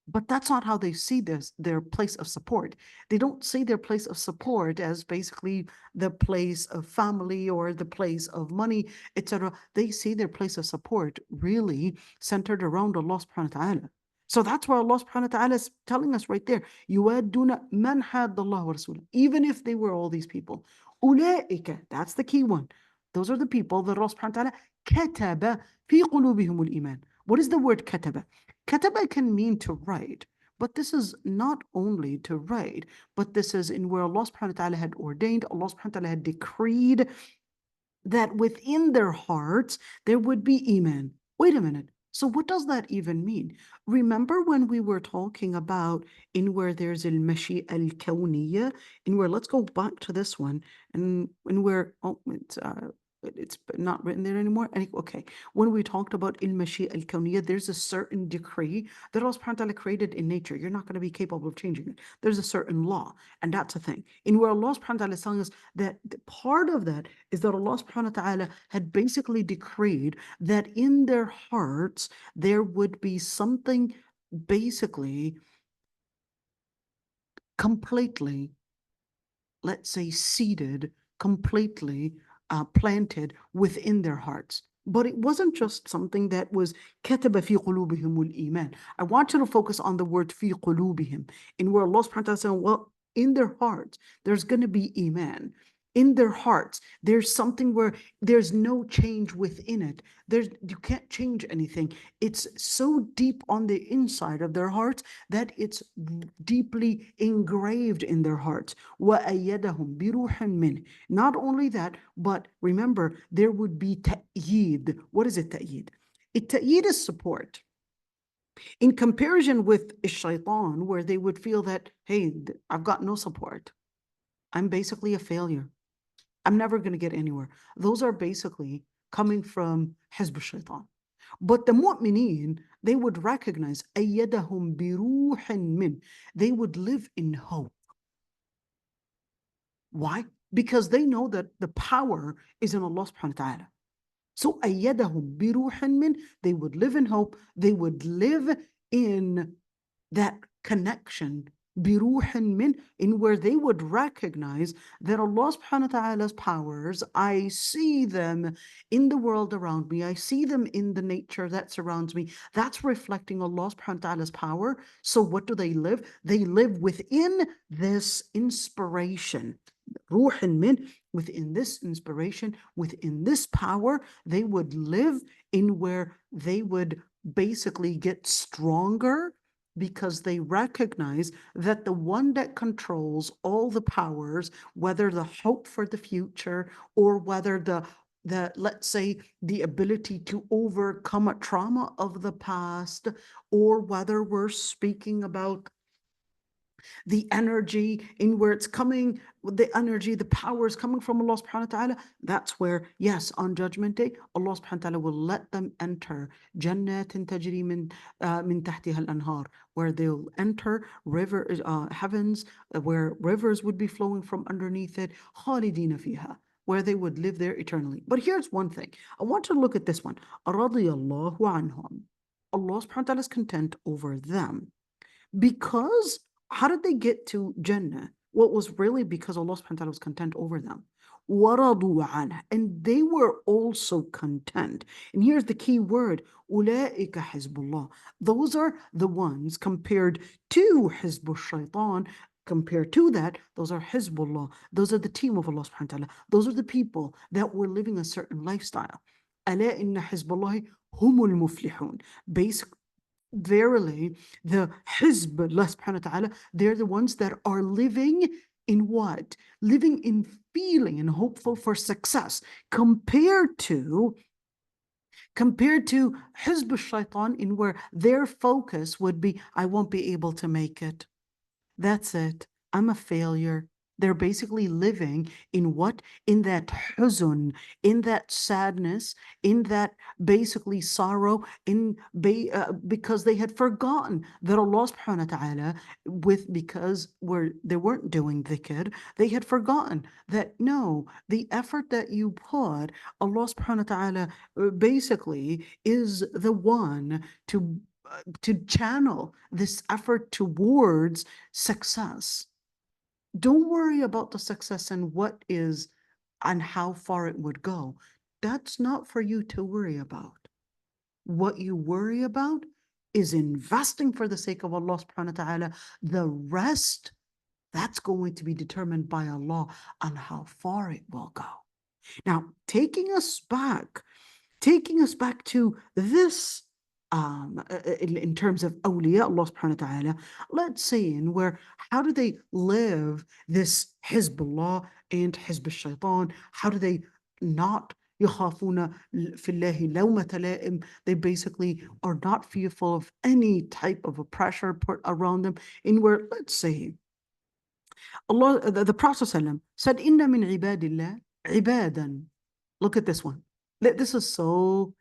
But that's not how they see their place of support. They don't see their place of support as basically the place of family or the place of money, etc. They see their place of support really centered around Allah subhanahu wa ta'ala. So that's why Allah subhanahu wa ta'ala is telling us right there, يُوَادُّونَ مَنْ حَادَ اللَّهَ وَرَسُولَهُ. Even if they were all these people. أُولَئِكَ, that's the key one. Those are the people that Allah subhanahu wa ta'ala كَتَبَ فِي قُلُوبِهِمُ الْإِيمَانِ. What is the word kataba? Kataba can mean to write, but this is not only to write, but this is in where Allah subhanahu wa ta'ala had ordained, Allah subhanahu wa ta'ala had decreed that within their hearts there would be iman. Wait a minute. So what does that even mean? Remember when we were talking about in where there's al-mashi al-kawniyya, in where, let's go back to this one, and where, oh, it's not written there anymore. Okay, when we talked about al-mashi al-kawniyya, there's a certain decree that Allah subhanahu wa ta'ala created in nature. You're not going to be capable of changing it. There's a certain law, and that's a thing. In where Allah subhanahu wa ta'ala is telling us that part of that is that Allah subhanahu wa ta'ala had basically decreed that in their hearts there would be something basically completely let's say, seated, completely planted within their hearts. But it wasn't just something that was كتب في قلوبهم الإيمان. I want you to focus on the word في قلوبهم, in where Allah subhanahu wa ta'ala says, well, in their hearts, there's going to be Iman. In their hearts, there's something where there's no change within it. You can't change anything. It's so deep on the inside of their hearts that it's deeply engraved in their hearts. وَأَيَّدَهُمْ بِرُوحٍ مِّنْهِ. Not only that, but remember, there would be ta'yid. What is it, ta'yid? Ta'yid is support. In comparison with shaitan, where they would feel that, hey, I've got no support. I'm basically a failure. I'm never going to get anywhere. Those are basically coming from Hizb al-Shaitan. But the mu'mineen, they would recognize أَيَّدَهُمْ بِرُوحٍ مِّنْ. They would live in hope. Why? Because they know that the power is in Allah subhanahu wa ta'ala. So أَيَّدَهُمْ بِرُوحٍ مِّنْ. They would live in hope. They would live in that connection, بِرُوحٍ مِّنْ, in where they would recognize that Allah subhanahu wa ta'ala's powers, I see them in the world around me. I see them in the nature that surrounds me. That's reflecting Allah subhanahu wa ta'ala's power. So what do they live? They live within this inspiration. روح من, within this inspiration, within this power, they would live in where they would basically get stronger, because they recognize that the one that controls all the powers, whether the hope for the future or whether the let's say the ability to overcome a trauma of the past, or whether we're speaking about the energy in where it's coming, the energy, the power is coming from Allah subhanahu wa ta'ala, that's where, yes, on Judgment Day, Allah subhanahu wa ta'ala will let them enter Jannah tajri min tahtiha al-anhar, where they'll enter heavens, where rivers would be flowing from underneath it, khalidina fiha, where they would live there eternally. But here's one thing. I want to look at this one. Radiyallahu anhum. Allah subhanahu wa ta'ala is content over them. Because how did they get to Jannah? Well, it was really because Allah subhanahu wa ta'ala was content over them. وَرَضُوا عَنْهُ. And they were also content. And here's the key word, أُولَٰئِكَ حِزْبُ اللَّهِ. Those are the ones compared to حِزْبُ الشَّيْطَانِ. Compared to that, those are Hizbullah. Those are the team of Allah subhanahu wa ta'ala. Those are the people that were living a certain lifestyle. أَلَا إِنَّ حِزْبَ اللَّهِ هُمُ الْمُفْلِحُونَ. Basically, verily, the Hizb, Allah subhanahu wa ta'ala, they're the ones that are living in what? Living in feeling and hopeful for success, compared to Hizb al-Shaitan, in where their focus would be, I won't be able to make it. That's it. I'm a failure. They're basically living in what? In that huzun, in that sadness, in that basically sorrow, because they had forgotten that Allah subhanahu wa ta'ala, because they weren't doing dhikr, they had forgotten that no, the effort that you put, Allah subhanahu wa ta'ala basically is the one to channel this effort towards success. Don't worry about the success and what is and how far it would go. That's not for you to worry about. What you worry about is investing for the sake of Allah subhanahu wa ta'ala. The rest, that's going to be determined by Allah on how far it will go. Now, taking us back to this in terms of awliya Allah subhanahu wa ta'ala, let's say in where, how do they live this Hizbullah and Hizb al-Shaytan? How do they not يخافون في الله لومة لائم? They basically are not fearful of any type of a pressure put around them, in where, let's say, Allah, the Prophet ﷺ said, Inna min ibadillah ibadan. Look at this one. This is so,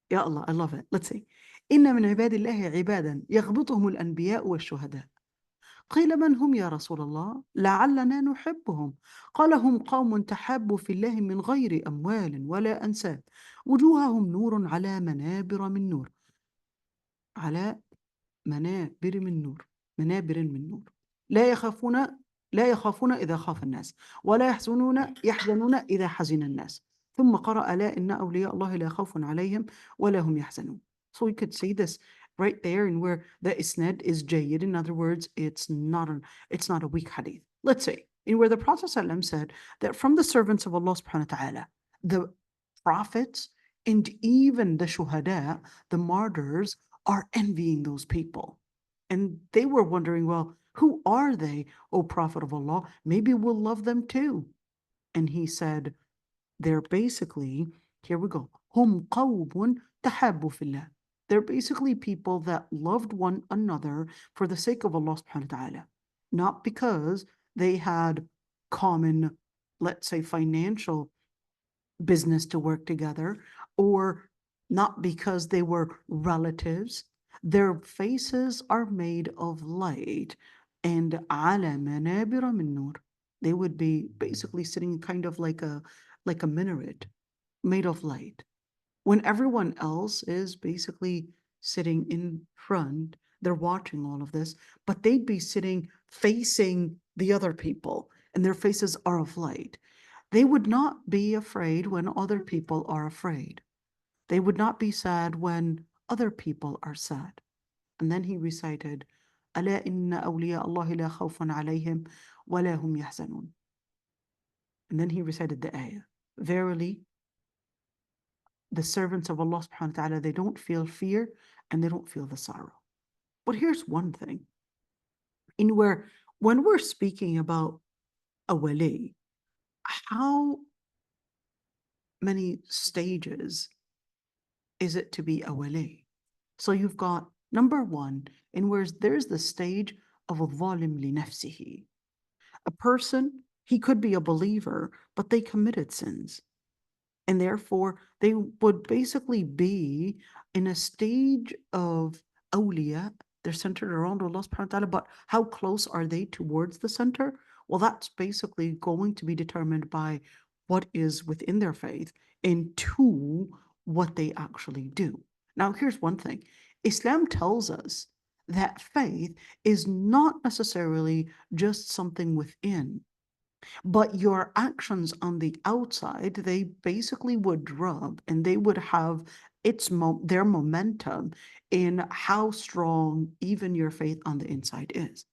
Ya Allah, I love it. Let's see. إن من عباد الله عبادا يغبطهم الأنبياء والشهداء. قيل من هم يا رسول الله؟ لعلنا نحبهم. قال هم قوم تحابوا في الله من غير أموال ولا أنساب، وجوههم نور على منابر من نور. على منابر من نور. منابر من نور. لا يخافون لا يخافون إذا خاف الناس ولا يحزنون إذا حزن الناس. ثم قرأ لا إن أولياء الله لا خوف عليهم ولا هم يحزنون. So we could see this right there, and where the isnad is jayyid. In other words, it's not a weak hadith. Let's say in where the Prophet ﷺ said that from the servants of Allah subhanahu wa ta'ala, the prophets and even the shuhada, the martyrs, are envying those people. And they were wondering, well, who are they, O Prophet of Allah? Maybe we'll love them too. And he said, they're basically, here we go, hum qawmun tahabbu fillah. They're basically people that loved one another for the sake of Allah subhanahu wa ta'ala. Not because they had common, let's say, financial business to work together, or not because they were relatives. Their faces are made of light, and ala manabira min nur. They would be basically sitting kind of like a minaret made of light. When everyone else is basically sitting in front, they're watching all of this, but they'd be sitting facing the other people, and their faces are of light. They would not be afraid when other people are afraid. They would not be sad when other people are sad. And then he recited, ألا إن أولياء الله لا خوف عليهم ولا هم يحزنون. And then he recited the ayah. Verily, the servants of Allah subhanahu wa ta'ala, they don't feel fear and they don't feel the sorrow. But here's one thing. When we're speaking about a wali, how many stages is it to be a wali? So you've got number one, in where there's the stage of a zalim li nafsihi. A person, he could be a believer, but they committed sins. And therefore, they would basically be in a stage of awliya. They're centered around Allah subhanahu wa ta'ala, but how close are they towards the center? Well, that's basically going to be determined by what is within their faith, and two, what they actually do. Now, here's one thing. Islam tells us that faith is not necessarily just something within, but your actions on the outside, they basically would rub, and they would have their momentum in how strong even your faith on the inside is.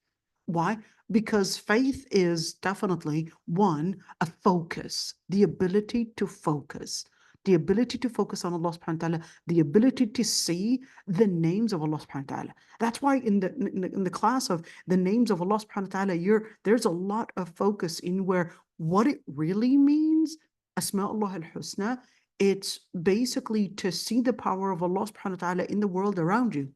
Why? Because faith is definitely one, a focus, the ability to focus. The ability to focus on Allah subhanahu wa ta'ala, the ability to see the names of Allah subhanahu wa ta'ala. That's why in the class of the names of Allah subhanahu wa ta'ala, there's a lot of focus in where what it really means, Asma'ullah al-Husna, it's basically to see the power of Allah subhanahu wa ta'ala in the world around you.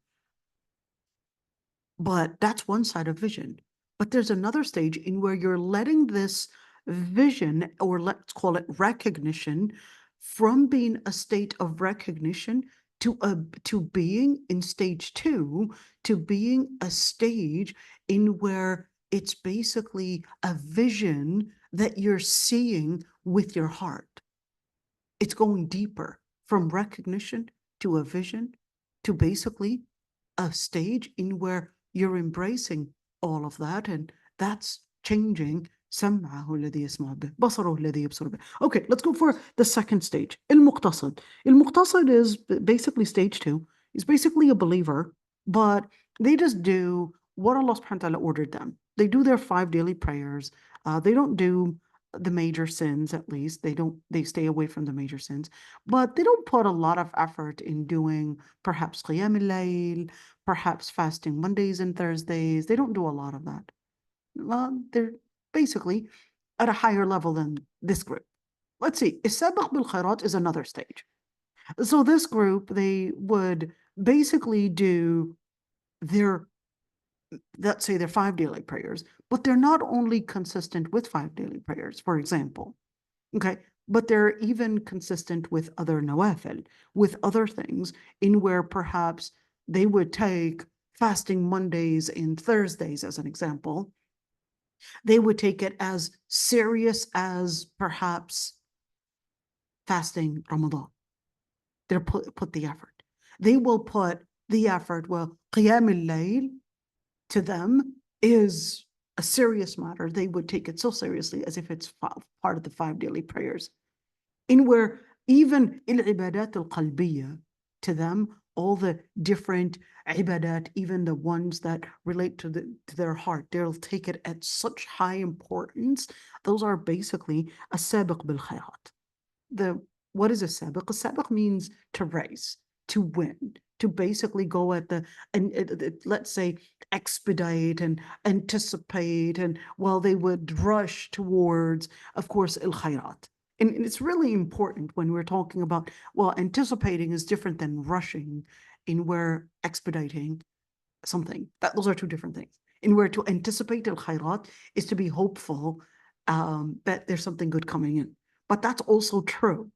But that's one side of vision. But there's another stage in where you're letting this vision, or let's call it recognition, from being a state of recognition to being in stage two, to being a stage in where it's basically a vision that you're seeing with your heart. It's going deeper from recognition to a vision to basically a stage in where you're embracing all of that, and that's changing. سمعه الذي يسمع به بصره الذي يبصر به. Okay, let's go for the second stage. المقتصد. المقتصد is basically stage two. He's basically a believer, but they just do what Allah subhanahu wa ta'ala ordered them. They do their 5 daily prayers. They don't do the major sins, at least. They stay away from the major sins, but they don't put a lot of effort in doing perhaps qiyam al-layl, perhaps fasting Mondays and Thursdays. They don't do a lot of that. They're basically at a higher level than this group. Let's see, السابق بالخيرات is another stage. So this group, they would basically do their, let's say, their 5 daily prayers, but they're not only consistent with 5 daily prayers, for example, okay, but they're even consistent with other nawafil, with other things in where perhaps they would take fasting Mondays and Thursdays as an example. They would take it as serious as perhaps fasting Ramadan. They'll put the effort. They will put the effort. Well, qiyam al-layl to them is a serious matter, they would take it so seriously as if it's part of the 5 daily prayers. In where even al-ibadat al-qalbiyya, to them, all the different ibadat, even the ones that relate to their heart, they'll take it at such high importance. Those are basically a sabiq bil khayrat. What is a sabiq? A sabiq means to race, to win, to basically go at let's say, expedite and anticipate, and while they would rush towards, of course, al-khayrat. And it's really important when we're talking about, well, anticipating is different than rushing, in where expediting something. Those are two different things. In where to anticipate al-khayrat is to be hopeful that there's something good coming in. But that's also true.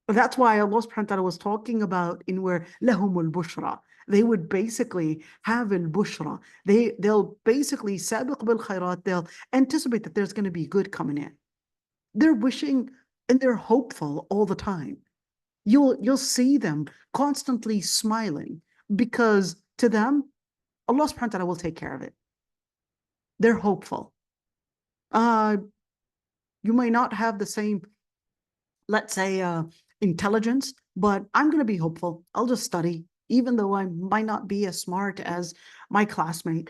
That's why Allah subhanahu wa ta'ala was talking about in where lahumul bushra. They would basically have al-bushra. They'll basically sabiq bil khayrat. They'll anticipate that there's going to be good coming in. They're wishing and they're hopeful all the time. You'll see them constantly smiling, because to them, Allah subhanahu wa ta'ala will take care of it. They're hopeful. You may not have the same, let's say, intelligence, but I'm going to be hopeful. I'll just study, even though I might not be as smart as my classmate.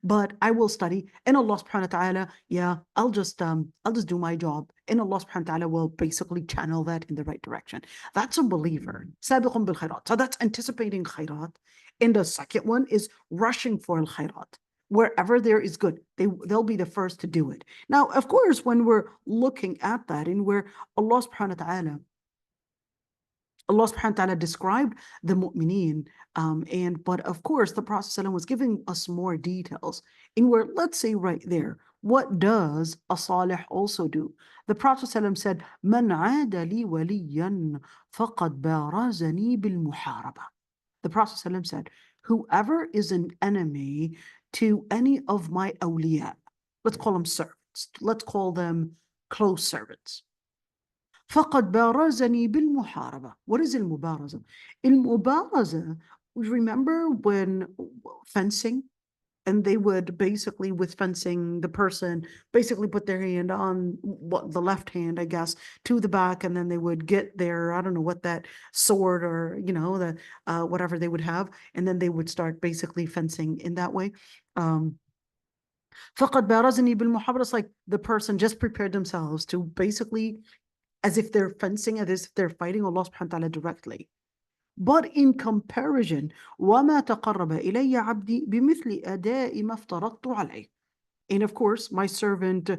But I will study, and Allah subhanahu wa ta'ala, yeah, I'll just do my job, and Allah subhanahu wa ta'ala will basically channel that in the right direction. That's a believer. Sabiqun bil khairat. So that's anticipating khairat. And the second one is rushing for al khairat. Wherever there is good, they'll be the first to do it. Now, of course, when we're looking at that, and where Allah subhanahu wa ta'ala described the mu'mineen, but of course the Prophet ﷺ was giving us more details, in where, let's say right there, what does a salih also do? The Prophet ﷺ said, "Man aada li waliyan faqad barazani bil muharaba." The Prophet ﷺ said, whoever is an enemy to any of my awliya, let's call them servants, let's call them close servants, فقد بارزني بالمحاربة. What is المبارزة? المبارزة, remember when fencing, and they would basically, with fencing, the person basically put their hand on the left hand, I guess, to the back, and then they would get their, I don't know what that sword, or, the whatever they would have, and then they would start basically fencing in that way. فقد بارزني بالمحاربة. It's like the person just prepared themselves to basically, as if they're fencing, as if they're fighting Allah subhanahu wa ta'ala directly. But in comparison, وَمَا تَقَرَّبَ إِلَيَّ عَبْدِي بِمِثْلِ أَدَاءِ مَا افْتَرَضْتُ عَلَيْهِ. And of course, my servant,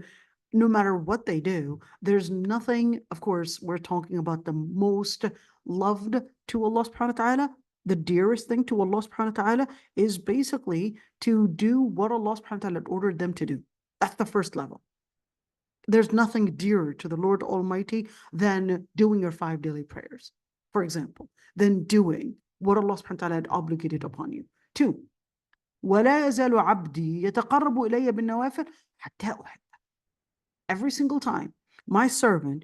no matter what they do, there's nothing, of course, we're talking about the most loved to Allah subhanahu wa ta'ala, the dearest thing to Allah subhanahu wa ta'ala is basically to do what Allah subhanahu wa ta'ala ordered them to do. That's the first level. There's nothing dearer to the Lord Almighty than doing your 5 daily prayers, for example, than doing what Allah subhanahu wa ta'ala had obligated upon you. 2, وَلَا يَزَالُ عَبْدِي يَتَقَرَّبُ إِلَيَّ بِالنَّوَافِلِ حَتَّى أُحِبَّهُ. Every single time, my servant,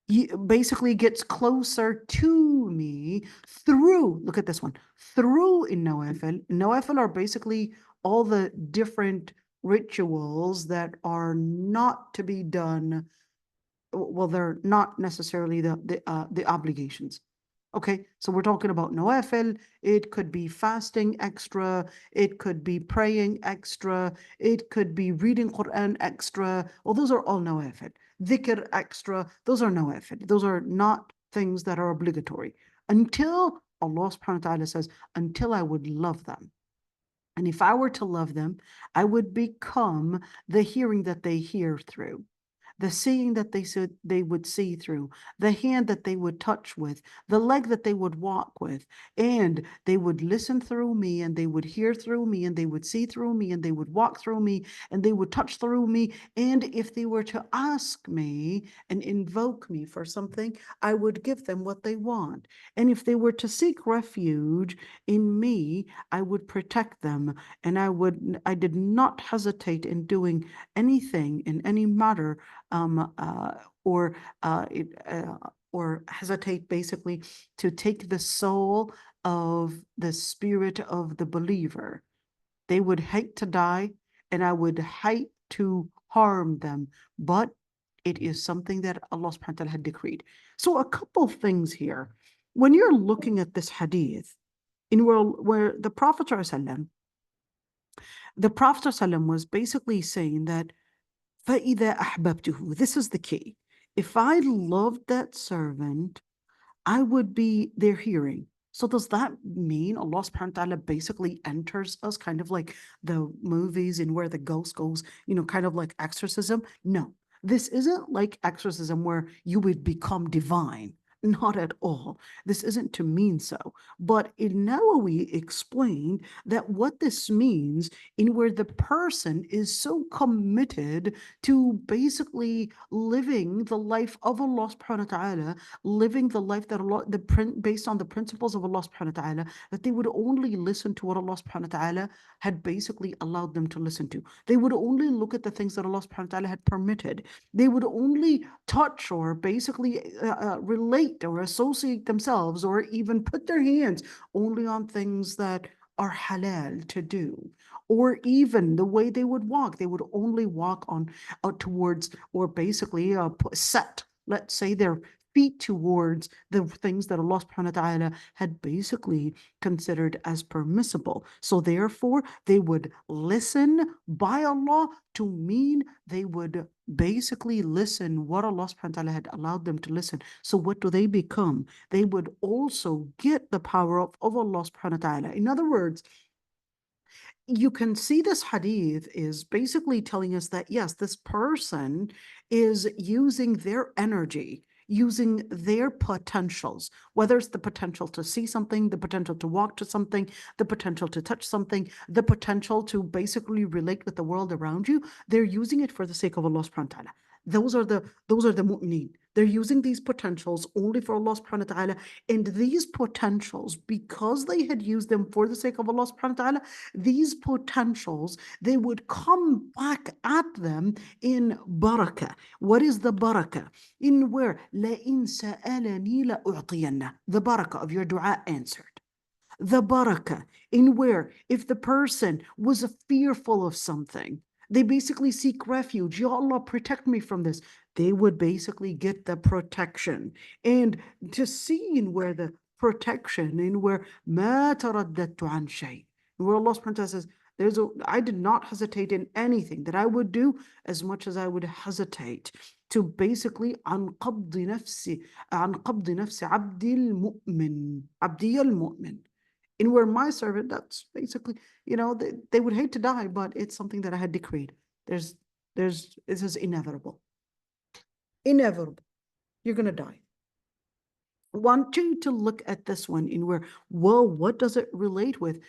he basically gets closer to me through, look at this one, through in nawafil. Nawafil are basically all the different rituals that are not to be done. Well, they're not necessarily the obligations. Okay, so we're talking about nawafil. It could be fasting extra. It could be praying extra. It could be reading Quran extra. Well, those are all nawafil. Dhikr extra. Those are nawafil. Those are not things that are obligatory. Until Allah subhanahu wa ta'ala says, until I would love them. And if I were to love them, I would become the hearing that they hear through, the seeing that they would see through, the hand that they would touch with, the leg that they would walk with, and they would listen through me, and they would hear through me, and they would see through me, and they would walk through me, and they would touch through me. And if they were to ask me and invoke me for something, I would give them what they want. And if they were to seek refuge in me, I would protect them. And I did not hesitate in doing anything in any matter, or hesitate basically to take the soul of the spirit of the believer. They would hate to die, and I would hate to harm them, but it is something that Allah subhanahu wa ta'ala had decreed. So a couple of things here. When you're looking at this hadith, in where the Prophet ﷺ, was basically saying that فَإِذَا أَحْبَبْتُهُ, this is the key. If I loved that servant, I would be their hearing. So does that mean Allah subhanahu wa ta'ala basically enters us, kind of like the movies in where the ghost goes, kind of like exorcism? No, this isn't like exorcism where you would become divine. Not at all. This isn't to mean so. But in Nawawi explained that what this means in where the person is so committed to basically living the life of Allah subhanahu wa ta'ala, living the life that Allah, based on the principles of Allah subhanahu wa ta'ala, that they would only listen to what Allah subhanahu wa ta'ala had basically allowed them to listen to. They would only look at the things that Allah subhanahu wa ta'ala had permitted. They would only touch or basically relate or associate themselves or even put their hands only on things that are halal to do. Or even the way they would would only walk on towards, or basically set, let's say, their feet towards the things that Allah subhanahu wa ta'ala had basically considered as permissible. So therefore, they would listen by Allah to mean they would basically listen what Allah subhanahu wa ta'ala had allowed them to listen. So what do they become? They would also get the power of Allah subhanahu wa ta'ala. In other words, you can see this hadith is basically telling us that, yes, this person is using their energy, using their potentials, whether it's the potential to see something, the potential to walk to something, the potential to touch something, the potential to basically relate with the world around you. They're using it for the sake of Allah subhanahu wa ta'ala. Those are the mu'mineen. They're using these potentials only for Allah subhanahu wa ta'ala. And these potentials, because they had used them for the sake of Allah subhanahu wa ta'ala, these potentials, they would come back at them in barakah. What is the barakah? In where لَإِن سَأَلَنِي لَأُعْطِيَنَّ, the barakah of your dua answered. The barakah in where if the person was fearful of something, they basically seek refuge. Ya Allah, protect me from this. They would basically get the protection. And to see in where the protection, in where ما ترددت عن شيء, where Allah subhanahu wa ta'ala says, I did not hesitate in anything that I would do as much as I would hesitate to basically عن قبض نفس عبدي المؤمن. And where my servant, that's basically, they would hate to die, but it's something that I had decreed. This is inevitable. Inevitable. You're going to die. I want you to look at this one in where, well, what does it relate with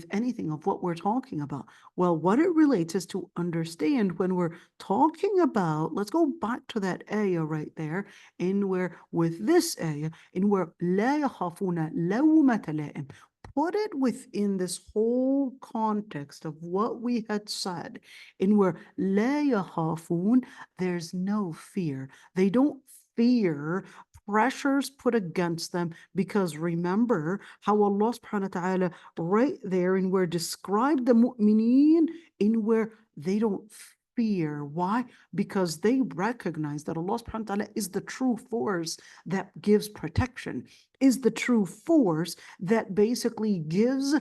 anything of what we're talking about? Well, what it relates is to understand when we're talking about, let's go back to that ayah right there, in where with this ayah, in where لا يخافون لومة لائم, put it within this whole context of what we had said, in where لا يخافون, there's no fear. They don't fear pressures put against them, because remember how Allah subhanahu wa ta'ala right there in where described the mu'mineen in where they don't fear. Why? Because they recognize that Allah subhanahu wa ta'ala is the true force that gives protection, is the true force that basically gives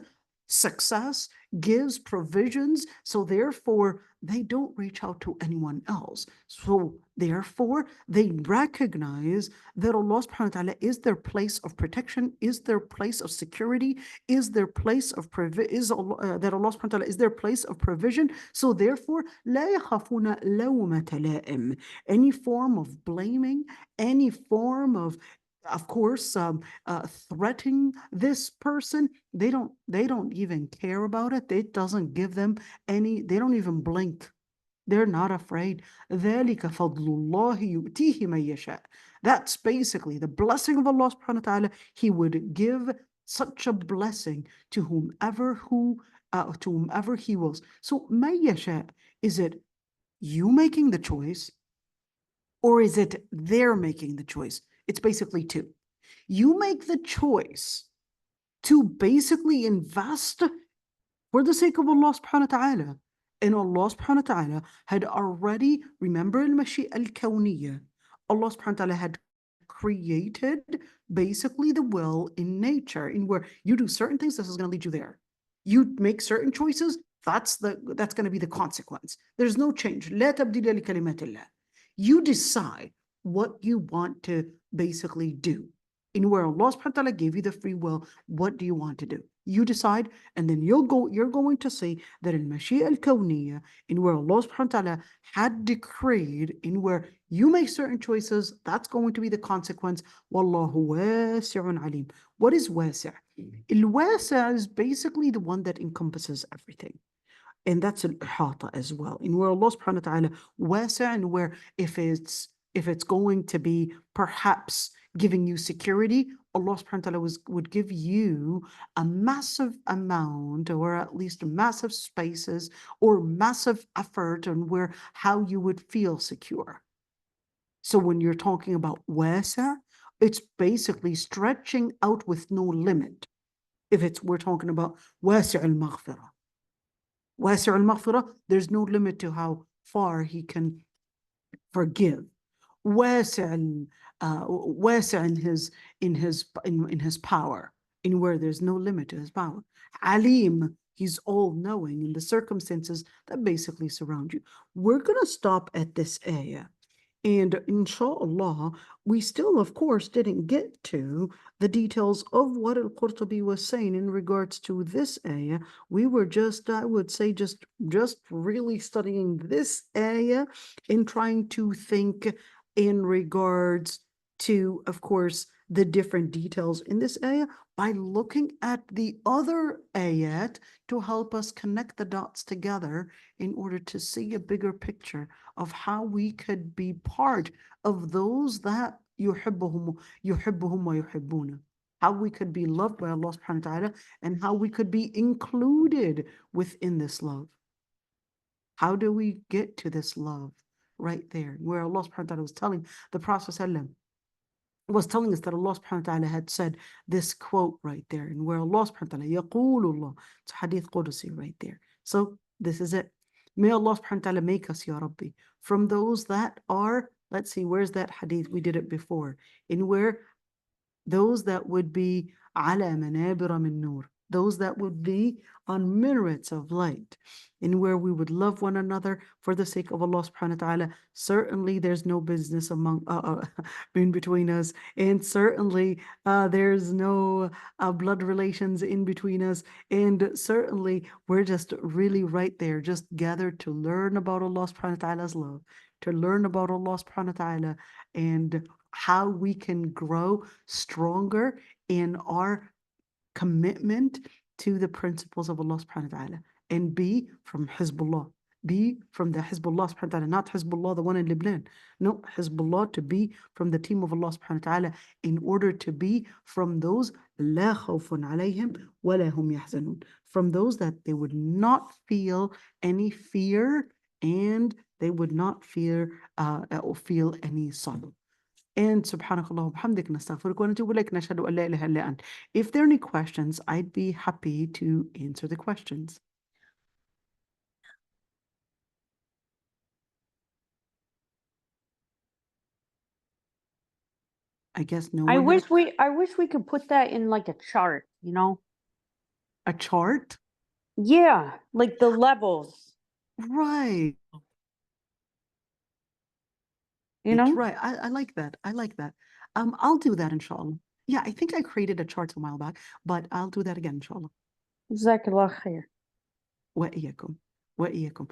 success, gives provisions. So therefore, they don't reach out to anyone else. So therefore, they recognize that Allah subhanahu wa ta'ala is their place of protection, is their place of security, is their place of that Allah subhanahu wa ta'ala is their place of provision. So therefore, لا يخافون لومة لائم, any form of blaming, any form of course, threatening this person, they don't even care about it. It doesn't give them any, they don't even blink. They're not afraid. ذَلِكَ فَضْلُ اللَّهِ يُؤْتِيهِ مَن يَشَاءُ. That's basically the blessing of Allah subhanahu wa ta'ala. He would give such a blessing to whomever He wills. So مَن يَشَاءُ, is it you making the choice, or is it they're making the choice? It's basically two. You make the choice to basically invest for the sake of Allah subhanahu wa ta'ala, And Allah subhanahu wa ta'ala had already, remember al-mashi'a al-kawniyya, Allah subhanahu wa ta'ala had created basically the will in nature, in where you do certain things, this is going to lead you there. You make certain choices, that's going to be the consequence. There's no change. لا تبديل لكلمات الله. You decide what you want to basically do. In where Allah subhanahu wa ta'ala gave you the free will, what do you want to do? You decide, and then you're going to see that in Mashi'a al-Kawniyya, in where Allah subhanahu wa ta'ala had decreed, in where you make certain choices, that's going to be the consequence. Wallahu wasi'un alim. What is wasi'? Al-wasi' is basically the one that encompasses everything. And that's al-ihata as well. In where Allah subhanahu wa ta'ala wasi', and where if it's going to be perhaps giving you security, Allah subhanahu wa ta'ala would give you a massive amount, or at least massive spaces, or massive effort on where how you would feel secure. So when you're talking about wasa', it's basically stretching out with no limit. We're talking about wasi' al-maghfirah. Wasi' al-maghfirah, there's no limit to how far he can forgive. Wasi' in his power, in where there's no limit to his power. Alim, he's all-knowing in the circumstances that basically surround you. We're going to stop at this ayah. And inshallah, we still, of course, didn't get to the details of what al-Qurtubi was saying in regards to this ayah. We were just, I would say, just really studying this ayah and trying to think in regards to, of course, the different details in this ayah by looking at the other ayat to help us connect the dots together in order to see a bigger picture of how we could be part of those that yuhibbuhum wa yuhibbuna. How we could be loved by Allah subhanahu wa ta'ala, and how we could be included within this love. How do we get to this love? Right there, where Allah subhanahu wa ta'ala was telling the Prophet ﷺ, was telling us that Allah subhanahu wa ta'ala had said this quote right there, and where Allah subhanahu wa ta'ala, yaqulullah, it's hadith Qudusi right there. So this is it. May Allah subhanahu wa ta'ala make us, Ya Rabbi, from those that are, let's see, where's that hadith? We did it before. In where those that would be ala manabira min nur, those that would be on minarets of light, in where we would love one another for the sake of Allah subhanahu wa ta'ala. Certainly there's no business in between us, and certainly there's no blood relations in between us, and certainly we're just really right there, just gathered to learn about Allah subhanahu wa ta'ala's love, to learn about Allah subhanahu wa ta'ala, and how we can grow stronger in our commitment to the principles of Allah subhanahu wa ta'ala, and be from Hizbullah, be from the Hizbullah subhanahu wa ta'ala, not Hizbullah, the one in Lebanon. No, Hizbullah, to be from the team of Allah subhanahu wa ta'ala, in order to be from those لا خوف عليهم ولا هم يحزنون, from those that they would not feel any fear, and they would not fear or feel any sorrow. And subhanakallah wa bihamdik, nastaghfiruka wa natubu ilayk, nashhadu an la ilaha illa ant. If there are any questions, I'd be happy to answer the questions. I guess no I one wish we could put that in like a chart, you know? a chart? Yeah, like the levels, Right. you know? Right. I like that. I like that. I'll do that, inshallah. Yeah, I think I created a chart a while back, but I'll do that again, inshallah. Jazakallah khair. Wa iyyakum. Wa iyyakum.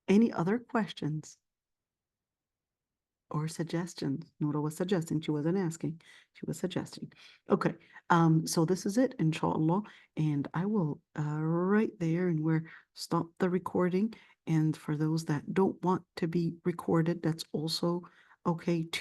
Any other questions or suggestions? Noura was suggesting, she wasn't asking, she was suggesting. Okay, so this is it, inshallah, and I will right there and where stop the recording. And for those that don't want to be recorded, that's also okay too.